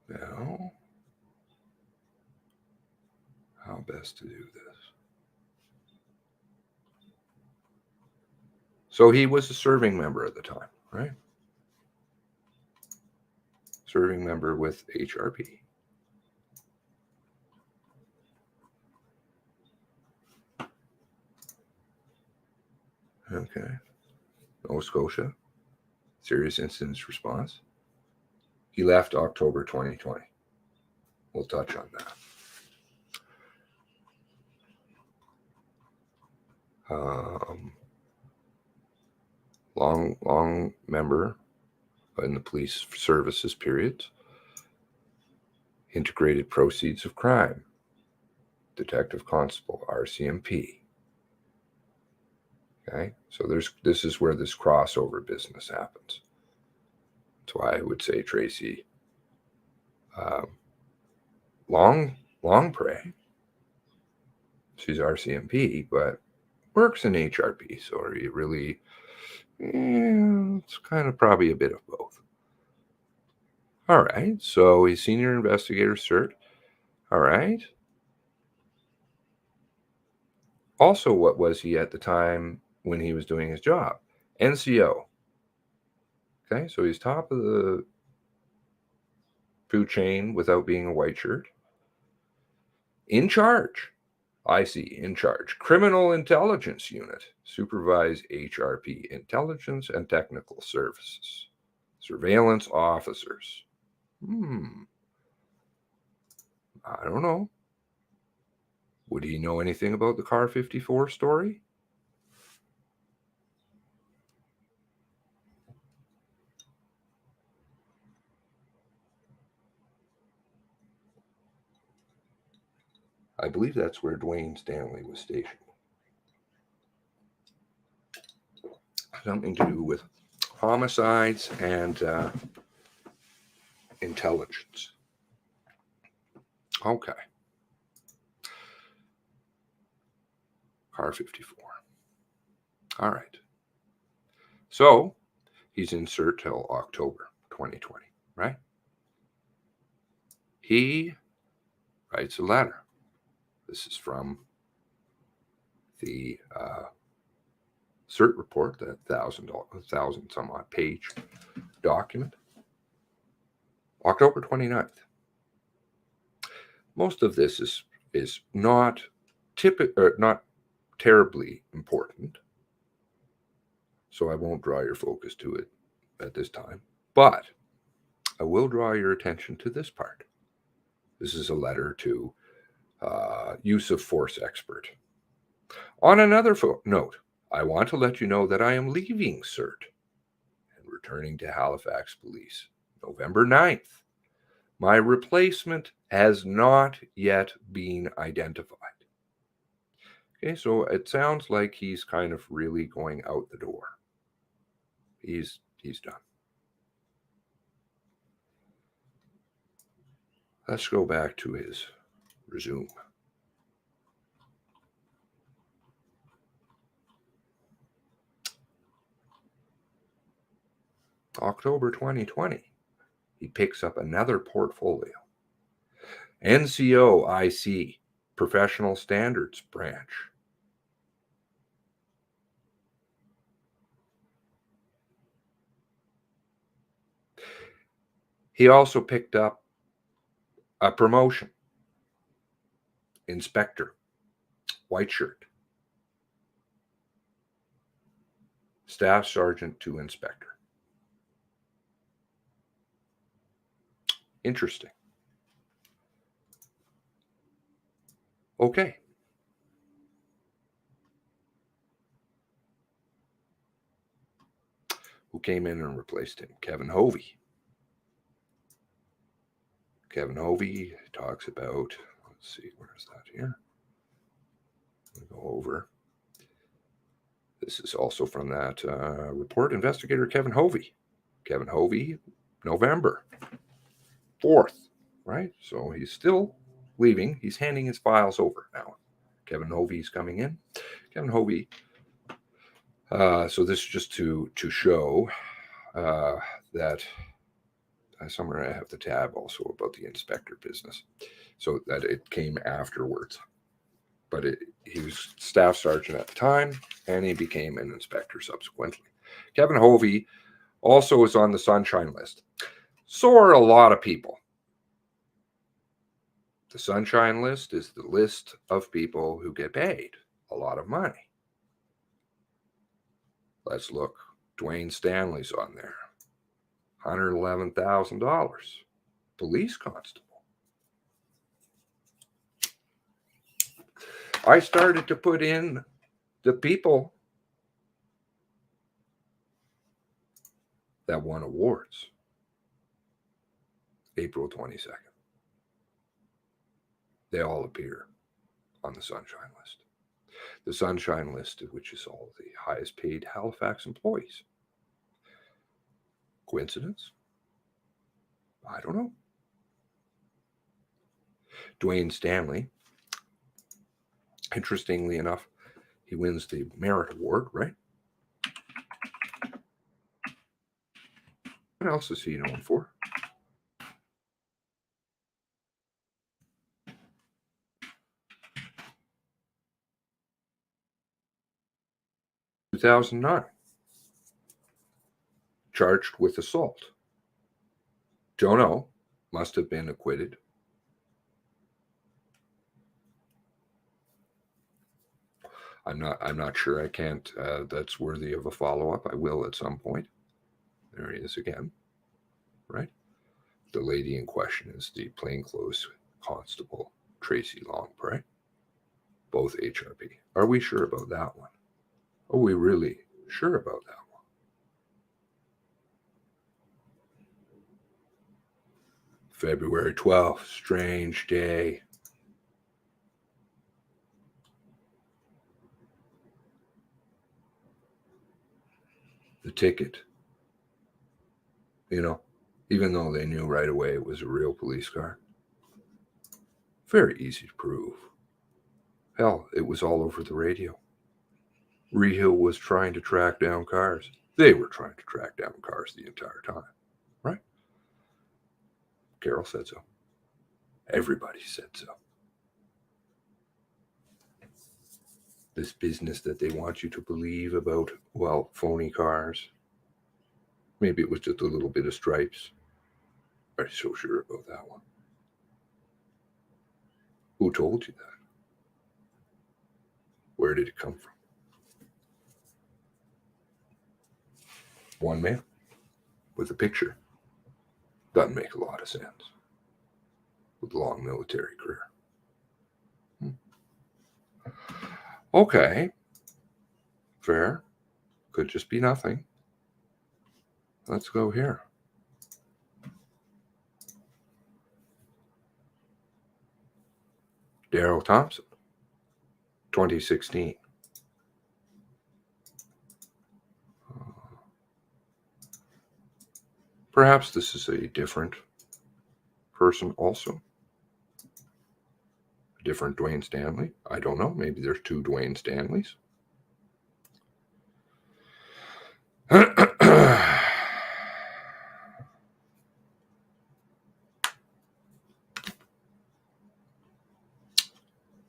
Now, how best to do this? So he was a serving member at the time, right? Serving member with HRP. Okay. Nova Scotia, serious incidents response. He left October 2020. we'll touch on that. Long member in the police services period. Integrated proceeds of crime. Detective Constable, RCMP. Okay, so this is where this crossover business happens. That's why I would say Tracy, long prey. She's RCMP, but works in HRP, so are you really? It's kind of probably a bit of both. All right, so he's senior investigator cert. All right. Also, what was he at the time when he was doing his job? NCO. Okay, so he's top of the food chain without being a white shirt. In charge. I see, in charge. Criminal Intelligence Unit. Supervise HRP intelligence and technical services. Surveillance officers. I don't know. Would he know anything about the Car 54 story? I believe that's where Dwayne Stanley was stationed. Something to do with homicides and intelligence. Okay. Car 54. All right. So he's in cert till October 2020, right? He writes a letter. This is from the cert report, that 1,000 some odd page document. October 29th. Most of this is not not terribly important, so I won't draw your focus to it at this time. But I will draw your attention to this part. This is a letter to use of force expert. On another note, I want to let you know that I am leaving CERT and returning to Halifax Police November 9th. My replacement has not yet been identified. Okay, so it sounds like he's kind of really going out the door. He's done. Let's go back to his resume. October 2020, he picks up another portfolio. NCO IC, Professional Standards Branch. He also picked up a promotion. Inspector, white shirt. Staff Sergeant to Inspector. Interesting. Okay. Who came in and replaced him? Kevin Hovey. Kevin Hovey talks about, let's see, where's that here? We'll go over. This is also from that report. Investigator Kevin Hovey. Kevin Hovey, November 4th, right? So he's still leaving. He's handing his files over now. Kevin Hovey's coming in. Kevin Hovey. So this is just to show that somewhere I have the tab also about the inspector business, so that it came afterwards. But he was staff sergeant at the time, and he became an inspector subsequently. Kevin Hovey also is on the Sunshine List. So are a lot of people. The Sunshine List is the list of people who get paid a lot of money. Let's look. Dwayne Stanley's on there. $111,000. Police constable. I started to put in the people that won awards. April 22nd. They all appear on the Sunshine List. The Sunshine List, which is all the highest paid Halifax employees. Coincidence? I don't know. Dwayne Stanley, interestingly enough, he wins the Merit Award, right? What else is he known for? In 2009, charged with assault. Don't know. Must have been acquitted. I'm not sure. I can't. That's worthy of a follow-up. I will at some point. There he is again, right? The lady in question is the plainclothes constable Tracy Longpre, both HRP. Are we sure about that one? Are we really sure about that one? February 12th, strange day. The ticket, even though they knew right away it was a real police car. Very easy to prove. Hell, it was all over the radio. Rehill was trying to track down cars. They were trying to track down cars the entire time, right? Carol said so. Everybody said so. This business that they want you to believe about, well, phony cars. Maybe it was just a little bit of stripes. Are you so sure about that one? Who told you that? Where did it come from? One man with a picture. Doesn't make a lot of sense. With a long military career. Okay. Fair. Could just be nothing. Let's go here. Daryl Thompson, 2016. Perhaps this is a different person also. A different Dwayne Stanley. I don't know. Maybe there's two Dwayne Stanleys.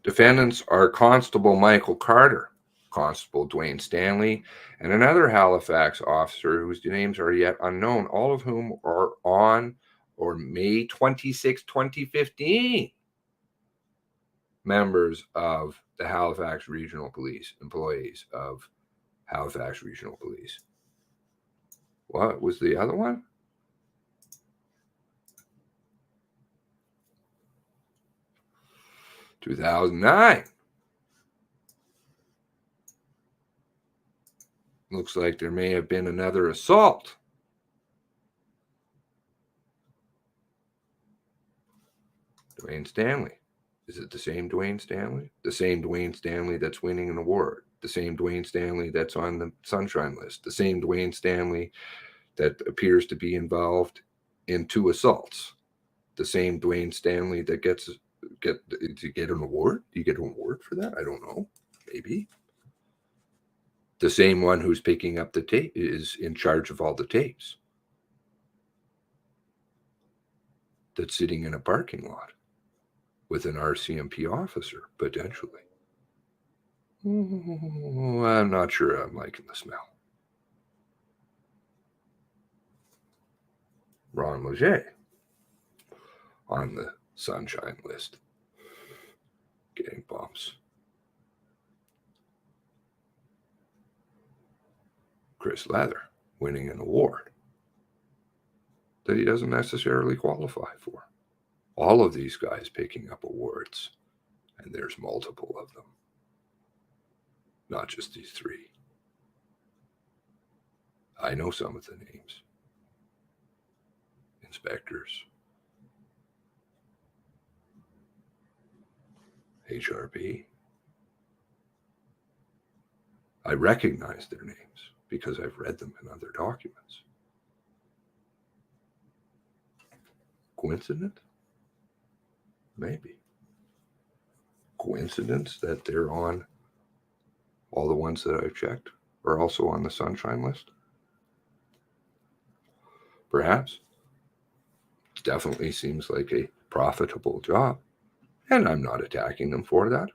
Defendants are Constable Michael Carter, Constable Dwayne Stanley, and another Halifax officer whose names are yet unknown, all of whom are on or May 26, 2015, members of the Halifax Regional Police, employees of Halifax Regional Police. What was the other one? – 2009. Looks like there may have been another assault. Dwayne Stanley. Is it the same Dwayne Stanley? The same Dwayne Stanley that's winning an award. The same Dwayne Stanley that's on the Sunshine List. The same Dwayne Stanley that appears to be involved in 2 assaults. The same Dwayne Stanley that get an award? Do you get an award for that? I don't know. Maybe. The same one who's picking up the tape is in charge of all the tapes. That's sitting in a parking lot with an RCMP officer, potentially. I'm not sure I'm liking the smell. Ron Leger on the Sunshine List, getting bumps. Chris Leather winning an award that he doesn't necessarily qualify for. All of these guys picking up awards And there's multiple of them, not just these three. I know some of the names. Inspectors, HRP. I recognize their names because I've read them in other documents. Coincidence? Maybe. Coincidence that they're on all the ones that I've checked are also on the sunshine list? Perhaps. It definitely seems like a profitable job, and I'm not attacking them for that.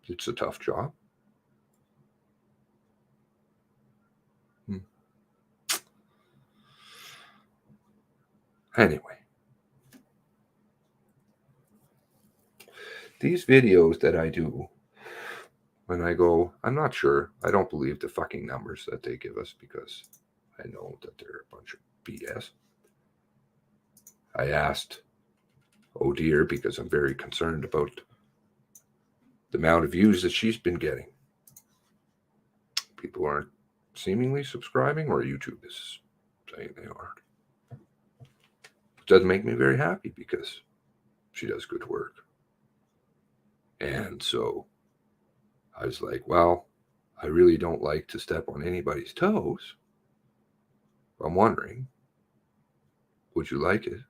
It's a tough job. Anyway, these videos that I do, when I go, I'm not sure. I don't believe the fucking numbers that they give us because I know that they're a bunch of BS. I asked, oh dear, because I'm very concerned about the amount of views that she's been getting. People aren't seemingly subscribing, or YouTube is saying they aren't. It doesn't make me very happy because she does good work. And so I was like, well, I really don't like to step on anybody's toes. I'm wondering, would you like it?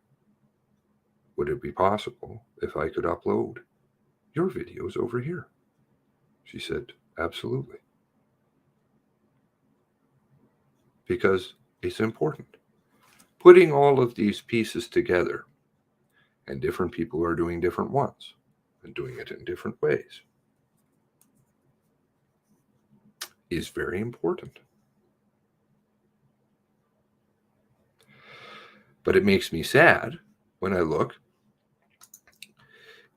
Would it be possible if I could upload your videos over here? She said, absolutely. Because it's important. Putting all of these pieces together, and different people are doing different ones and doing it in different ways, is very important. But it makes me sad when I look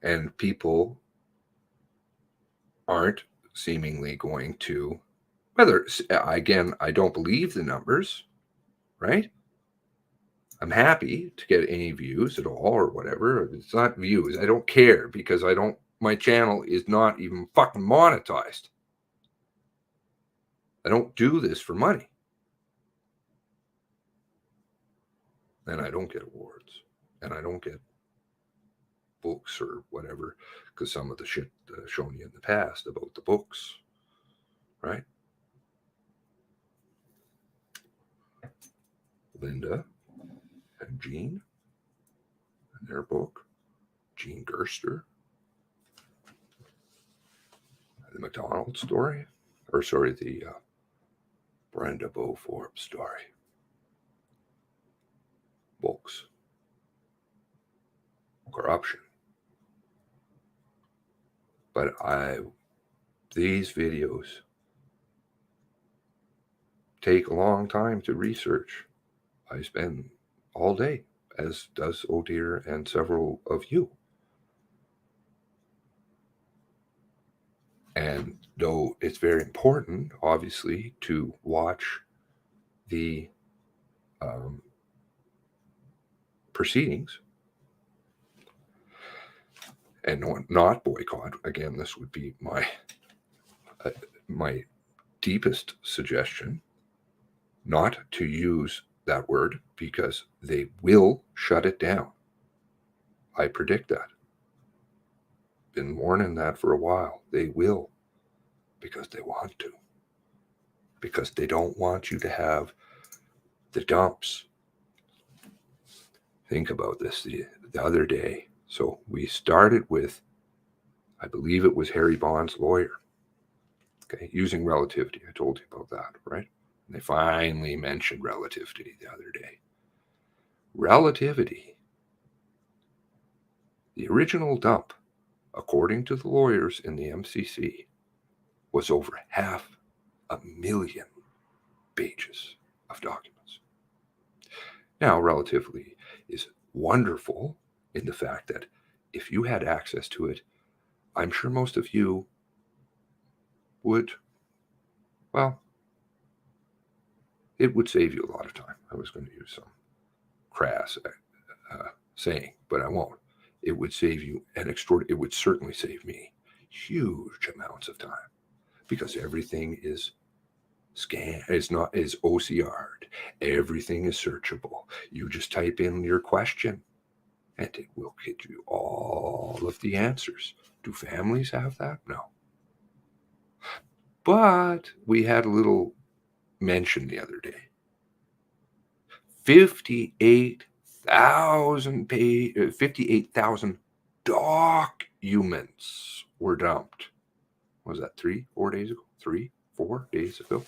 and people aren't seemingly going to, whether, again, I don't believe the numbers, right? I'm happy to get any views at all or whatever. It's not views. I don't care because my channel is not even fucking monetized. I don't do this for money. And I don't get awards. And I don't get books or whatever, because some of the shit I've shown you in the past about the books, right? Linda and Jean and their book, Jean Gerster, the McDonald story, the Brenda Beaufort story. Books. Corruption. But these videos take a long time to research. I spend all day, as does O'Dear and several of you. And though it's very important, obviously, to watch the proceedings and not boycott, again, this would be my deepest suggestion, not to use that word because they will shut it down. I predict that. Been warning that for a while. They will, because they want to. Because they don't want you to have the dumps. Think about this the other day. So we started with, I believe it was Harry Bond's lawyer. Okay, using relativity. I told you about that, right? And they finally mentioned relativity the other day. Relativity, the original dump, according to the lawyers in the MCC, was over 500,000 pages of documents. Now, relativity is wonderful in the fact that if you had access to it, I'm sure most of you would, well, it would save you a lot of time. I was going to use some crass saying, but I won't. It would save you it would certainly save me huge amounts of time because everything is is OCR'd. Everything is searchable. You just type in your question and it will get you all of the answers. Do families have that? No. But we had a little mention the other day. 58,000 documents were dumped. What was that 4 days ago? 4 days ago?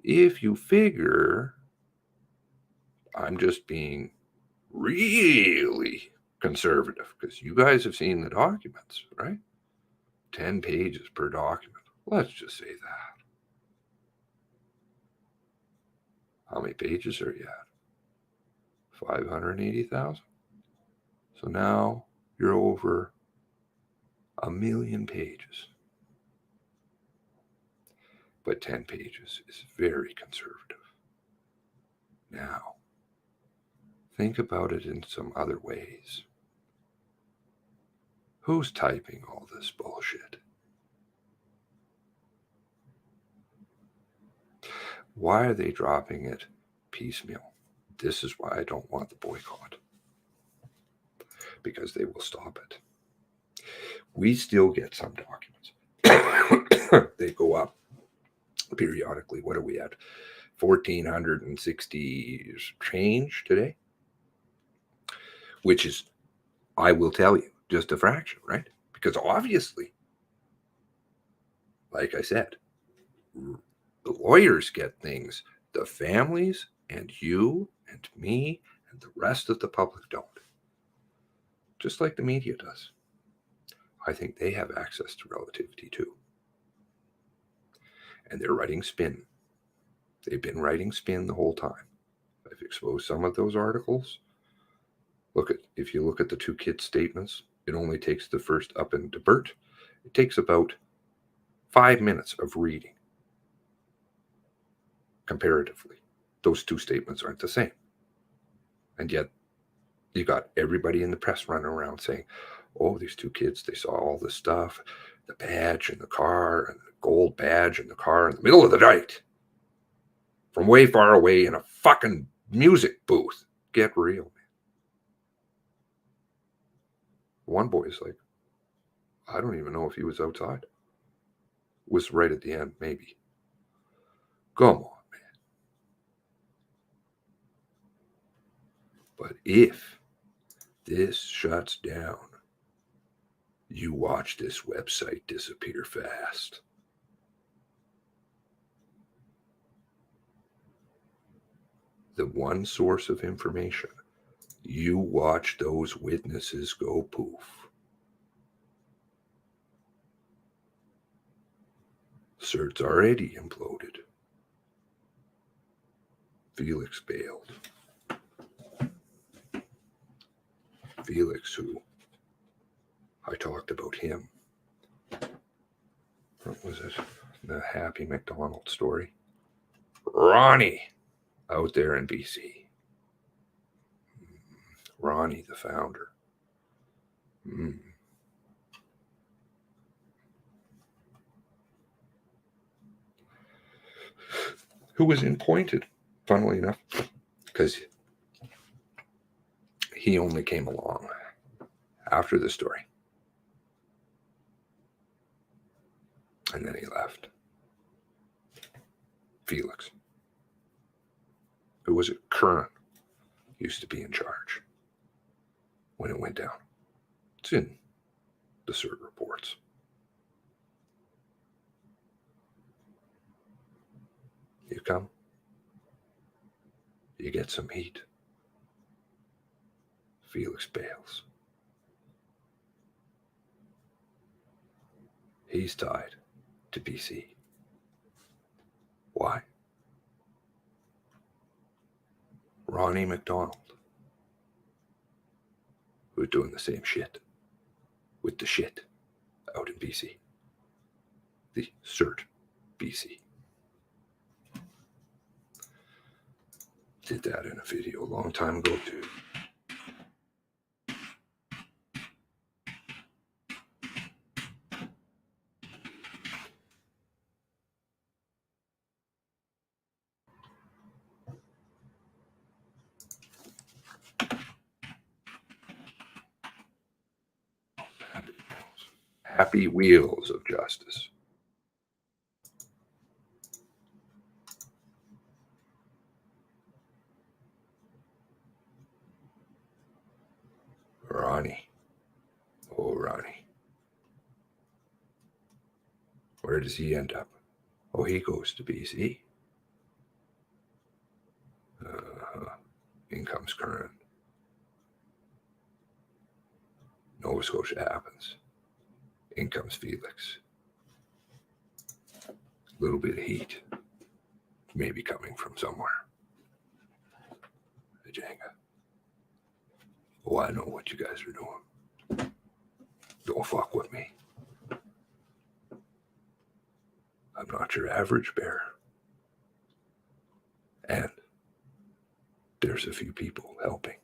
If you figure, I'm just being really conservative because you guys have seen the documents, right? 10 pages per document. Let's just say that. How many pages are you at? 580,000. So now you're over 1 million pages. But 10 pages is very conservative. Now, think about it in some other ways. Who's typing all this bullshit? Why are they dropping it piecemeal? This is why I don't want the boycott. Because they will stop it. We still get some documents. They go up periodically. What are we at? 1,460 change today? Which is, I will tell you, just a fraction, right? Because obviously, like I said, the lawyers get things. The families and you and me and the rest of the public don't. Just like the media does. I think they have access to relativity too. And they're writing spin. They've been writing spin the whole time. I've exposed some of those articles. If you look at the two kids' statements, it only takes the first up and divert. It takes about 5 minutes of reading. Comparatively, those two statements aren't the same. And yet, you got everybody in the press running around saying, oh, these two kids, they saw all this stuff, the badge in the car and the gold badge in the car in the middle of the night from way far away in a fucking music booth. Get real, man. One boy's like, I don't even know if he was outside. Was right at the end, maybe. Come on, man. But if this shuts down, you watch this website disappear fast. The one source of information, you watch those witnesses go poof. CERT's already imploded. Felix bailed. Felix, who I talked about him. What was it? The Happy McDonald story. Ronnie out there in BC. Ronnie, the founder. Who was appointed, funnily enough, because he only came along after the story. And then he left. Felix, who was it? Curran used to be in charge when it went down. It's in the CERT reports. You come, you get some heat. Felix bails. He's tied to BC. Why? Ronnie McDonald, who's doing the same shit with the shit out in BC. The CERT BC. Did that in a video a long time ago too. Happy wheels of justice. Ronnie. Oh, Ronnie. Where does he end up? Oh, he goes to BC. In comes Curran. Nova Scotia happens. In comes Felix. A little bit of heat. Maybe coming from somewhere. The Jenga. Oh, I know what you guys are doing. Don't fuck with me. I'm not your average bear. And there's a few people helping.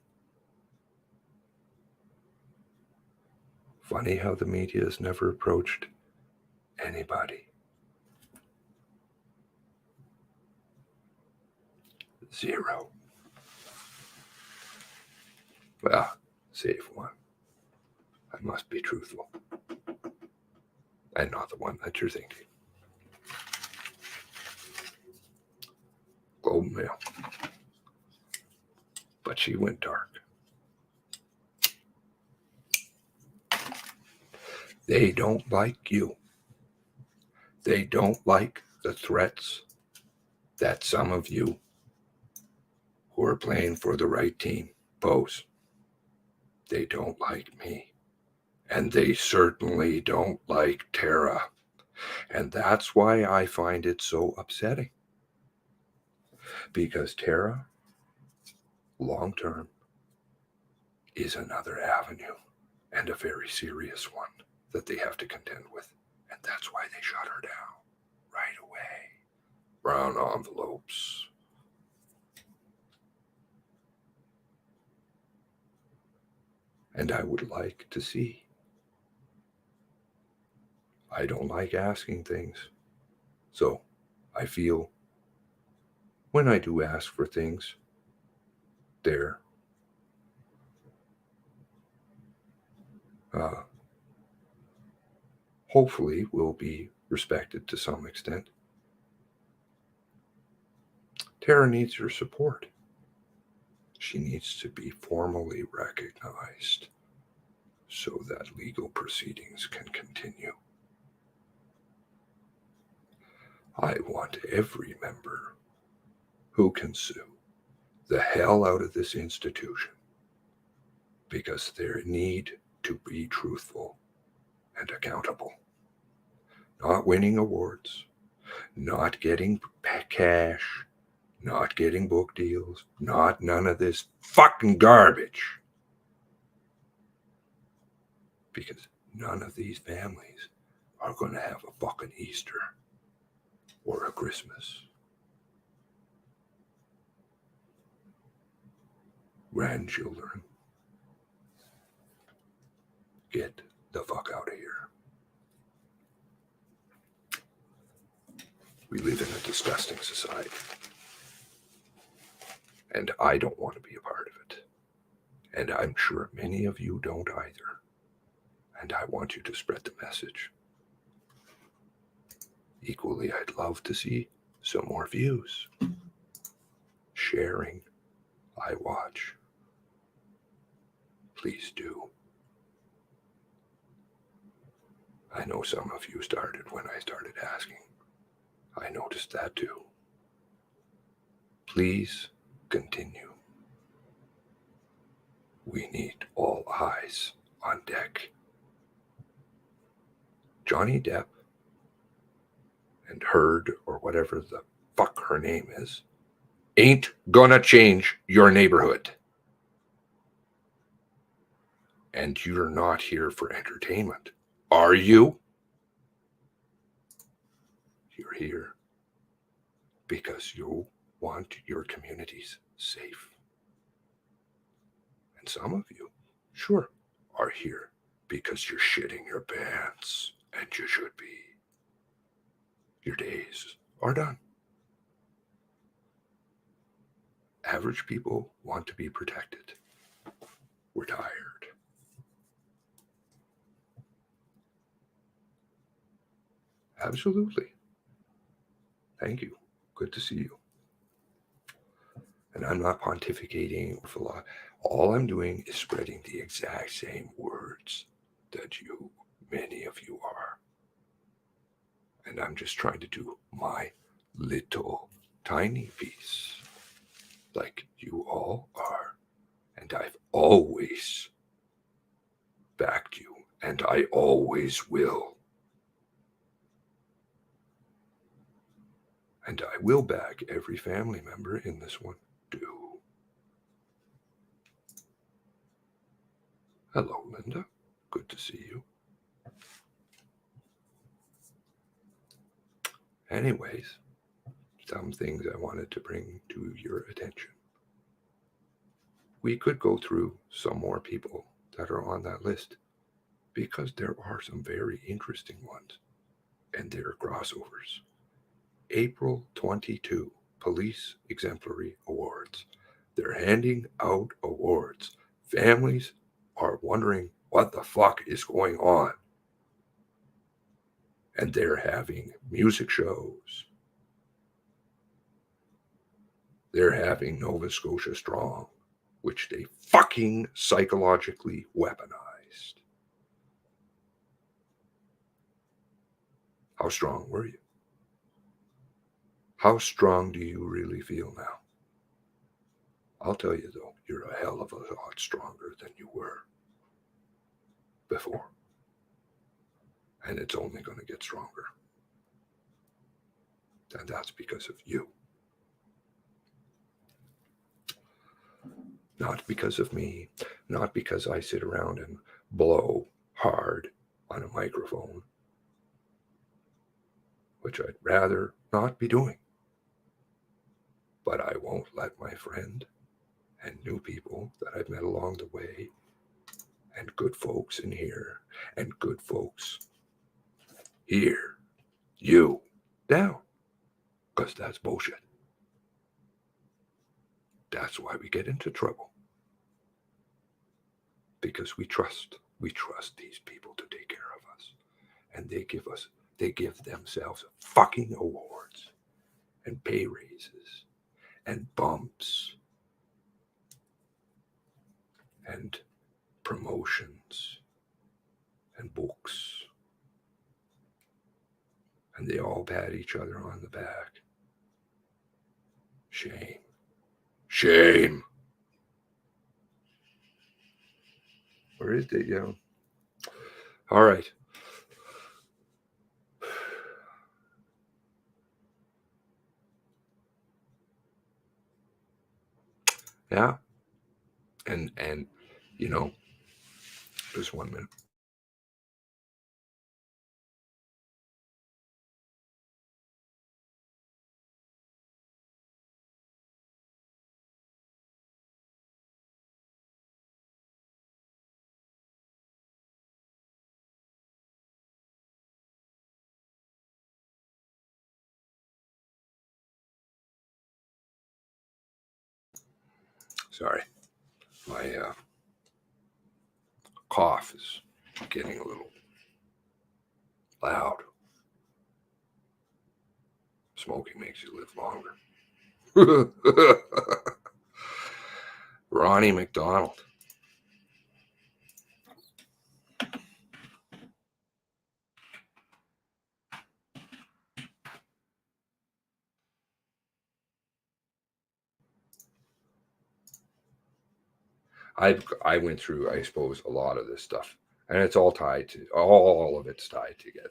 Funny how the media has never approached anybody. Zero. Well, save one. I must be truthful. And not the one that you're thinking. Globe and Mail. But she went dark. They don't like you. They don't like the threats that some of you who are playing for the right team pose. They don't like me. And they certainly don't like Tara. And that's why I find it so upsetting. Because Tara, long term, is another avenue, and a very serious one that they have to contend with. And that's why they shut her down right away. Brown envelopes. And I would like to see. I don't like asking things. So I feel when I do ask for things, they're hopefully will be respected to some extent. Tara needs your support. She needs to be formally recognized so that legal proceedings can continue. I want every member who can sue the hell out of this institution because they need to be truthful and accountable. Not winning awards, not getting cash, not getting book deals, not none of this fucking garbage. Because none of these families are going to have a fucking Easter or a Christmas. Grandchildren, get the fuck out of here. We live in a disgusting society. And I don't want to be a part of it. And I'm sure many of you don't either. And I want you to spread the message. Equally, I'd love to see some more views. Sharing, I watch. Please do. I know some of you started when I started asking. I noticed that too. Please continue. We need all eyes on deck. Johnny Depp and Heard, or whatever the fuck her name is, ain't gonna change your neighborhood. And you're not here for entertainment, are you? You're here because you want your communities safe. And some of you, sure, are here because you're shitting your pants, and you should be. Your days are done. Average people want to be protected. We're tired. Absolutely. Thank you. Good to see you. And I'm not pontificating or philosophy. All I'm doing is spreading the exact same words that many of you are. And I'm just trying to do my little tiny piece, like you all are. And I've always backed you, and I always will. And I will back every family member in this one, too. Hello, Linda. Good to see you. Anyways, some things I wanted to bring to your attention. We could go through some more people that are on that list because there are some very interesting ones and there are crossovers. April 22, Police Exemplary Awards. They're handing out awards. Families are wondering what the fuck is going on. And they're having music shows. They're having Nova Scotia Strong, which they fucking psychologically weaponized. How strong were you? How strong do you really feel now? I'll tell you though, you're a hell of a lot stronger than you were before. And it's only going to get stronger. And that's because of you. Not because of me, not because I sit around and blow hard on a microphone, which I'd rather not be doing. But I won't let my friend and new people that I've met along the way, and good folks in here, and good folks here, you down. Because that's bullshit. That's why we get into trouble. Because we trust these people to take care of us. And they give themselves fucking awards and pay raises and bumps and promotions and books. And they all pat each other on the back. Shame. Shame. Where is it, yo? All right. Yeah. And you know, just 1 minute. Sorry. My cough is getting a little loud. Smoking makes you live longer. Ronnie McDonald. I went through, I suppose, a lot of this stuff, and it's all tied to all of it's tied together.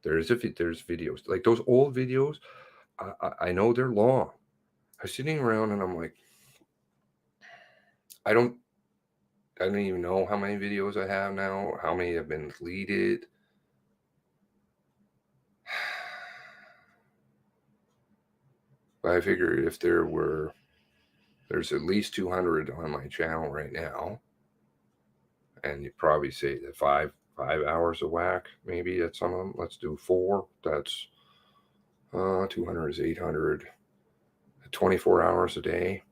There's videos like those old videos. I know they're long. I'm sitting around and I'm like, I don't even know how many videos I have now, or how many have been deleted. But I figure if there's at least 200 on my channel right now, and you probably say that 5 hours of whack, maybe at some of them. Let's do 4. That's 200 is 800. 24 hours a day.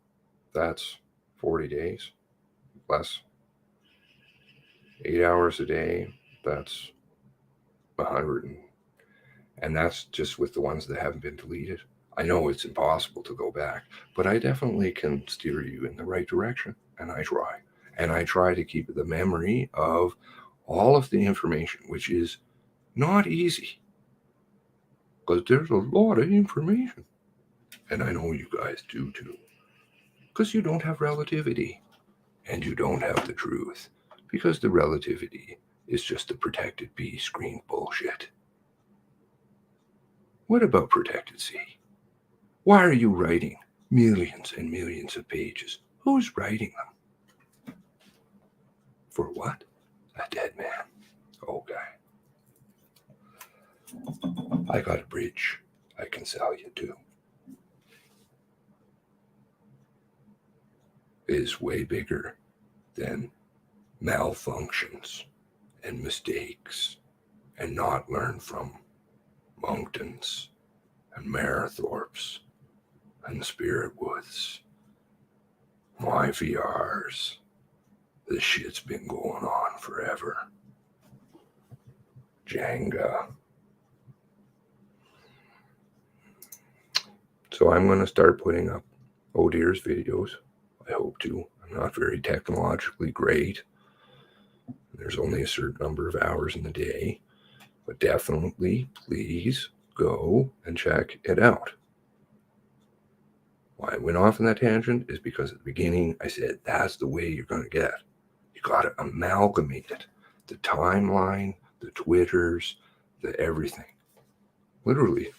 That's 40 days. Less 8 hours a day. That's 100, and that's just with the ones that haven't been deleted. I know it's impossible to go back, but I definitely can steer you in the right direction, and I try. And I try to keep the memory of all of the information, which is not easy, because there's a lot of information. And I know you guys do too, because you don't have relativity, and you don't have the truth, because the relativity is just the protected B screen bullshit. What about protected C? Why are you writing millions and millions of pages? Who's writing them? For what? A dead man. Okay. I got a bridge I can sell you too. It is way bigger than malfunctions and mistakes and not learn from Monktons and Marithorps and Spirit Woods. My VRs. This shit's been going on forever. Jenga. So I'm going to start putting up Oh Dear's videos. I hope to. I'm not very technologically great. There's only a certain number of hours in the day. But definitely, please go and check it out. Why I went off on that tangent is because at the beginning I said that's the way you're going to get. You got to amalgamate it. The timeline, the Twitters, the everything. Literally,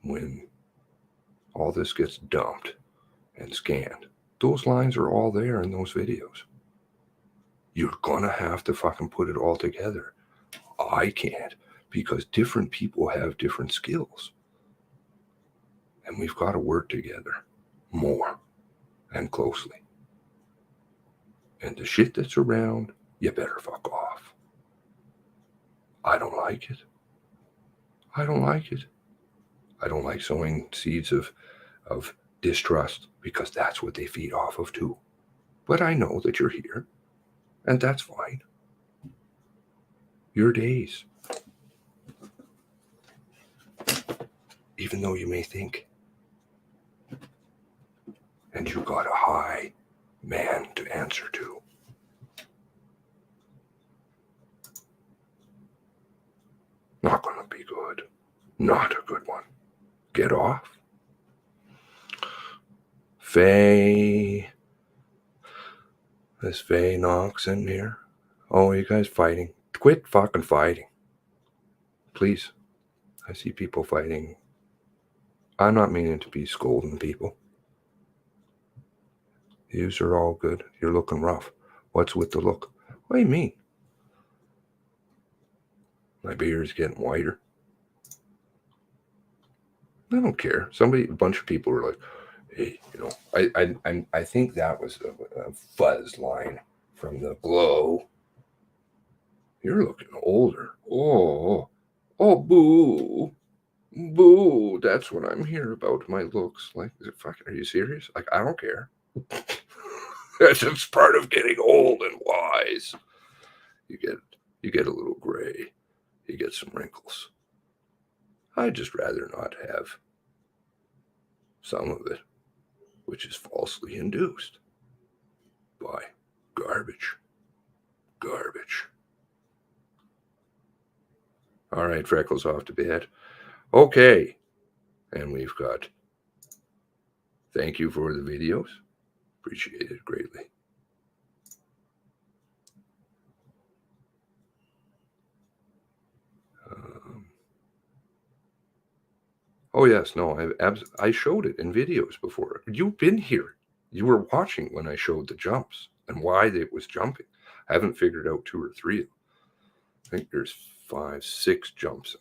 when all this gets dumped and scanned, those lines are all there in those videos. You're going to have to fucking put it all together. I can't, because different people have different skills. And we've got to work together more and closely. And the shit that's around, you better fuck off. I don't like it. I don't like it. I don't like sowing seeds of distrust, because that's what they feed off of too. But I know that you're here, and that's fine. Your days. Even though you may think, and you got a high man to answer to. Not going to be good. Not a good one. Get off. Faye. This Faye Knox in here. Oh, you guys fighting. Quit fucking fighting. Please. I see people fighting. I'm not meaning to be scolding people. Yous are all good. You're looking rough. What's with the look? What do you mean? My beard's getting whiter. I don't care. A bunch of people were like, hey, I think that was a fuzz line from the glow. You're looking older. Oh, boo. Boo. That's what I'm here about, my looks. Like, fucking, are you serious? Like, I don't care. That's just part of getting old and wise. You get a little gray. You get some wrinkles. I'd just rather not have some of it, which is falsely induced by garbage. Garbage. All right, Freckles off to bed. Okay. And we've got, thank you for the videos. Appreciate it greatly. Oh, yes. No, I showed it in videos before. You've been here. You were watching when I showed the jumps and why it was jumping. I haven't figured out 2 or 3 of them. I think there's 5, 6 jumps.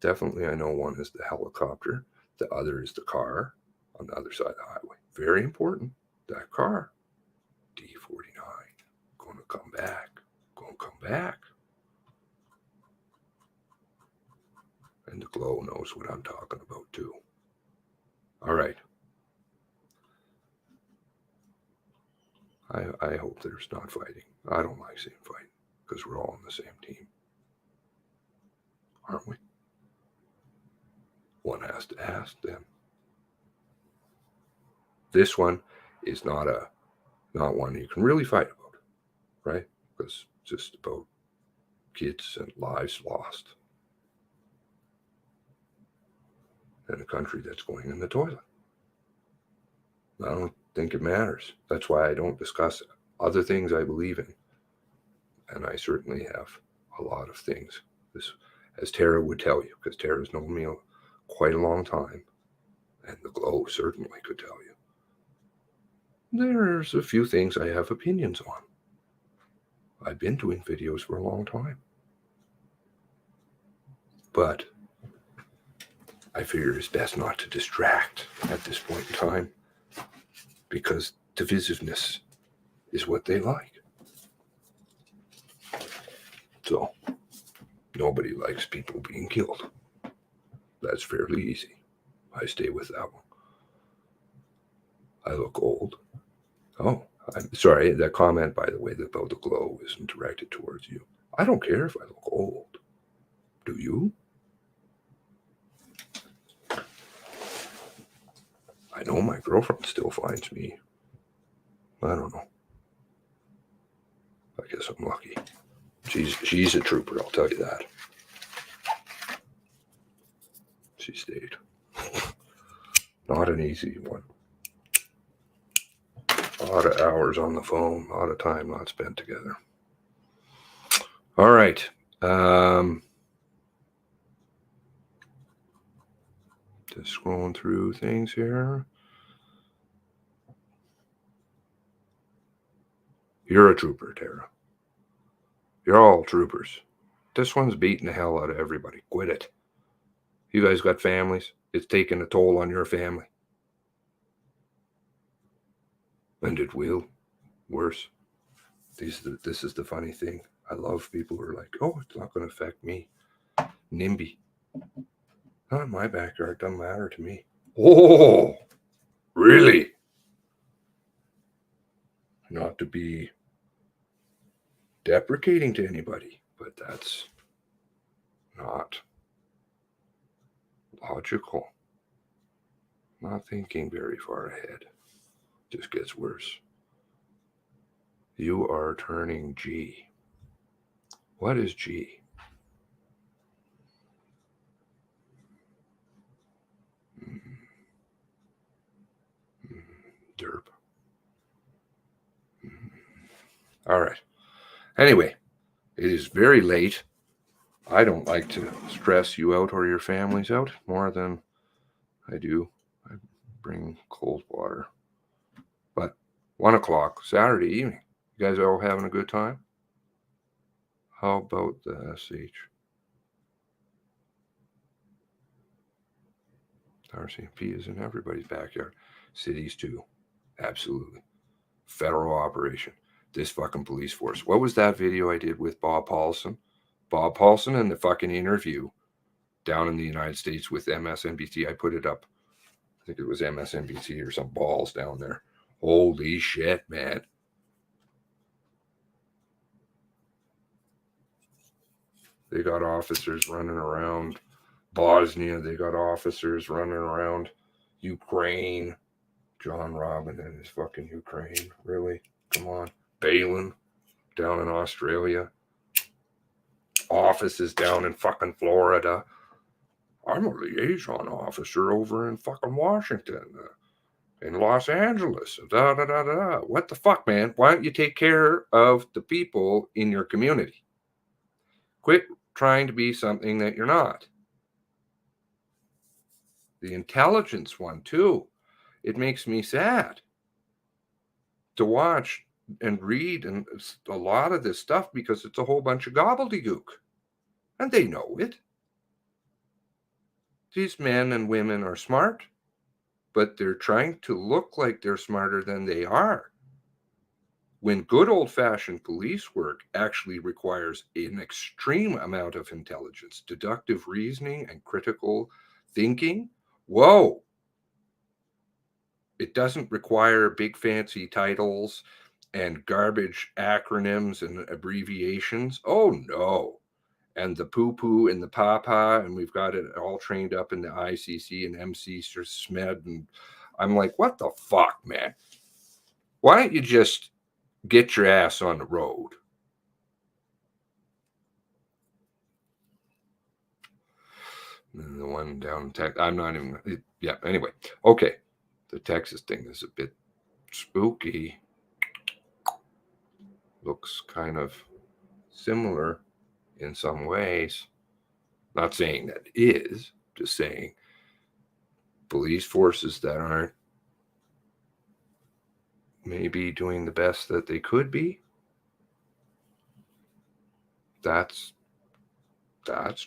Definitely, I know one is the helicopter. The other is the car on the other side of the highway. Very important. That car. D49. Going to come back. Going to come back. And the glow knows what I'm talking about too. All right. I hope there's not fighting. I don't like seeing fighting because we're all on the same team. aren't we? One has to ask them. This one is not one you can really fight about, right? Because it's just about kids and lives lost in a country that's going in the toilet. I don't think it matters. That's why I don't discuss other things I believe in. And I certainly have a lot of things, this, as Tara would tell you, because Tara's known me quite a long time, and the Glow certainly could tell you. There's a few things I have opinions on. I've been doing videos for a long time. But I figure it's best not to distract at this point in time, because divisiveness is what they like. So, nobody likes people being killed. That's fairly easy. I stay with that one. I look old. Oh, I'm sorry. That comment, by the way, about the Glow isn't directed towards you. I don't care if I look old. Do you? I know my girlfriend still finds me. I don't know. I guess I'm lucky. She's a trooper, I'll tell you that. She stayed. Not an easy one. A lot of hours on the phone, a lot of time not spent together. All right. Just scrolling through things here. You're a trooper, Tara. You're all troopers. This one's beating the hell out of everybody. Quit it. You guys got families. It's taking a toll on your family. And it will. Worse. This is the funny thing. I love people who are like, oh, it's not going to affect me. NIMBY. Not in my backyard. Doesn't matter to me. Oh, really? Not to be deprecating to anybody, but that's not logical. Not thinking very far ahead. Just gets worse. You are turning G. What is G? Derp. All right. Anyway, it is very late. I don't like to stress you out or your families out more than I do. I bring cold water. But 1 o'clock, Saturday evening. You guys are all having a good time? How about the SH? RCMP is in everybody's backyard. Cities too. Absolutely. Federal operation. This fucking police force. What was that video I did with Bob Paulson? Bob Paulson and the fucking interview down in the United States with MSNBC. I put it up. I think it was MSNBC or some balls down there. Holy shit, man. They got officers running around Bosnia. They got officers running around Ukraine. John Robin and his fucking Ukraine. Really? Come on. Balin down in Australia. Offices down in fucking Florida. I'm a liaison officer over in fucking Washington, in Los Angeles. Da, da, da, da. What the fuck, man? Why don't you take care of the people in your community? Quit trying to be something that you're not. The intelligence one, too. It makes me sad to watch and read and a lot of this stuff because it's a whole bunch of gobbledygook. And they know it. These men and women are smart, but they're trying to look like they're smarter than they are. When good old-fashioned police work actually requires an extreme amount of intelligence, deductive reasoning, and critical thinking, whoa. It doesn't require big fancy titles and garbage acronyms and abbreviations. Oh, no. and the poo-poo and the papa, and we've got it all trained up in the ICC and MC SMED, and I'm like, what the fuck, man? Why don't you just get your ass on the road? And the one down in Texas, I'm not even, yeah, anyway. Okay, the Texas thing is a bit spooky. Looks kind of similar in some ways. Not saying that it is, just saying police forces that aren't maybe doing the best that they could be. That's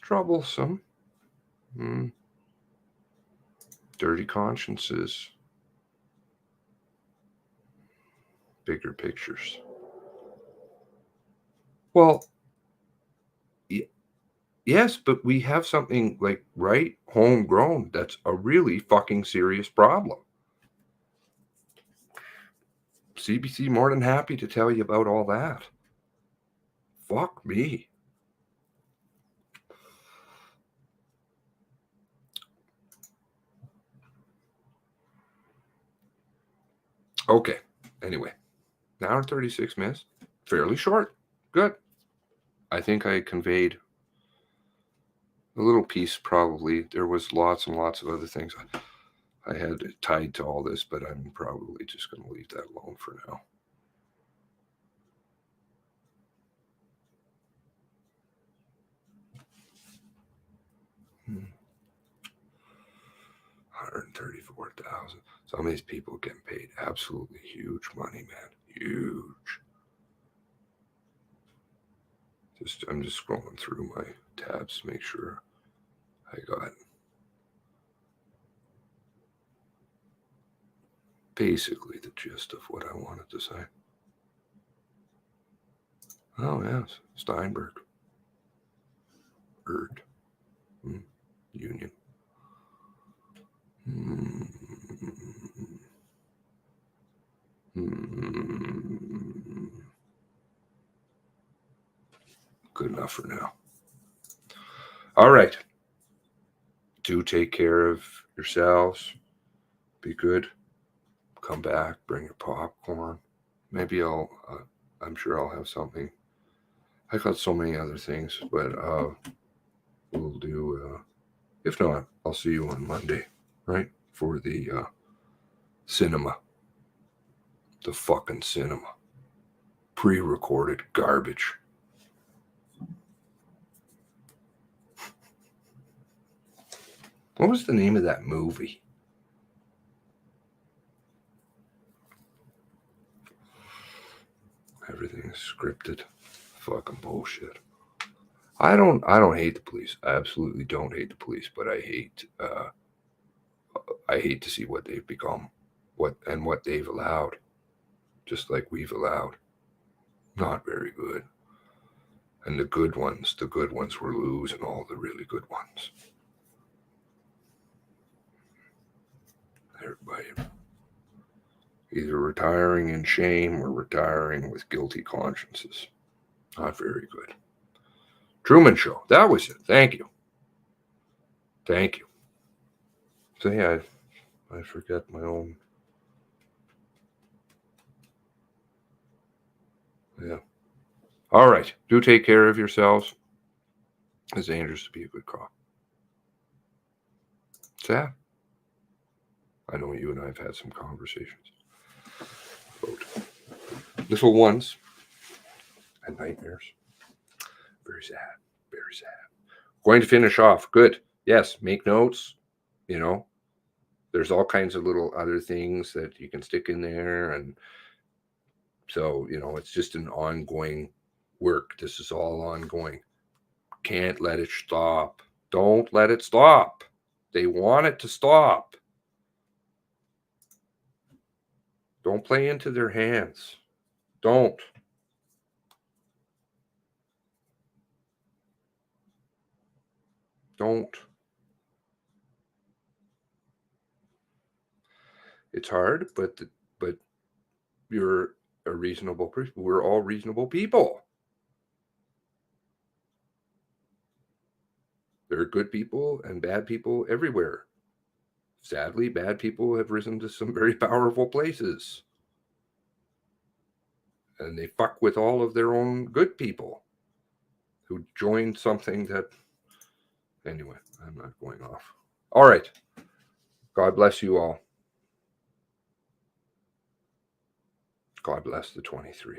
troublesome. Dirty consciences. Bigger pictures. Well, yes, but we have something like right homegrown that's a really fucking serious problem. CBC more than happy to tell you about all that. Fuck me. Okay. Anyway, an hour and 36 minutes. Fairly short. Good. I think I conveyed a little piece, probably. There was lots and lots of other things I had tied to all this, but I'm probably just going to leave that alone for now. $134,000. Some of these people getting paid absolutely huge money, man. Huge. I'm just scrolling through my tabs to make sure I got basically the gist of what I wanted to say. Oh, yes. Steinberg. Union. Good enough for now. All right. Do take care of yourselves. Be good. Come back. Bring your popcorn. Maybe I'm sure I'll have something. I got so many other things, but we'll do. If not, I'll see you on Monday, right? For the cinema. The fucking cinema. Pre-recorded garbage. What was the name of that movie? Everything is scripted. Fucking bullshit. I don't hate the police. I absolutely don't hate the police, but I hate to see what they've become, what they've allowed, just like we've allowed. Not very good. And the good ones were losing all the really good ones. Everybody either retiring in shame or retiring with guilty consciences. Not very good. Truman Show. That was it. Thank you. Thank you. So yeah, I forget my own. Yeah. All right. Do take care of yourselves. It's dangerous to be a good cop. Sad. I know you and I have had some conversations about little ones and nightmares. Very sad. Very sad. Going to finish off. Good. Yes. Make notes. You know, there's all kinds of little other things that you can stick in there. And so, you know, it's just an ongoing work. This is all ongoing. Can't let it stop. Don't let it stop. They want it to stop. Don't play into their hands. Don't. Don't. It's hard, but you're a reasonable person. We're all reasonable people. There are good people and bad people everywhere. Sadly, bad people have risen to some very powerful places. And they fuck with all of their own good people who joined something that... Anyway, I'm not going off. All right. God bless you all. God bless the 23.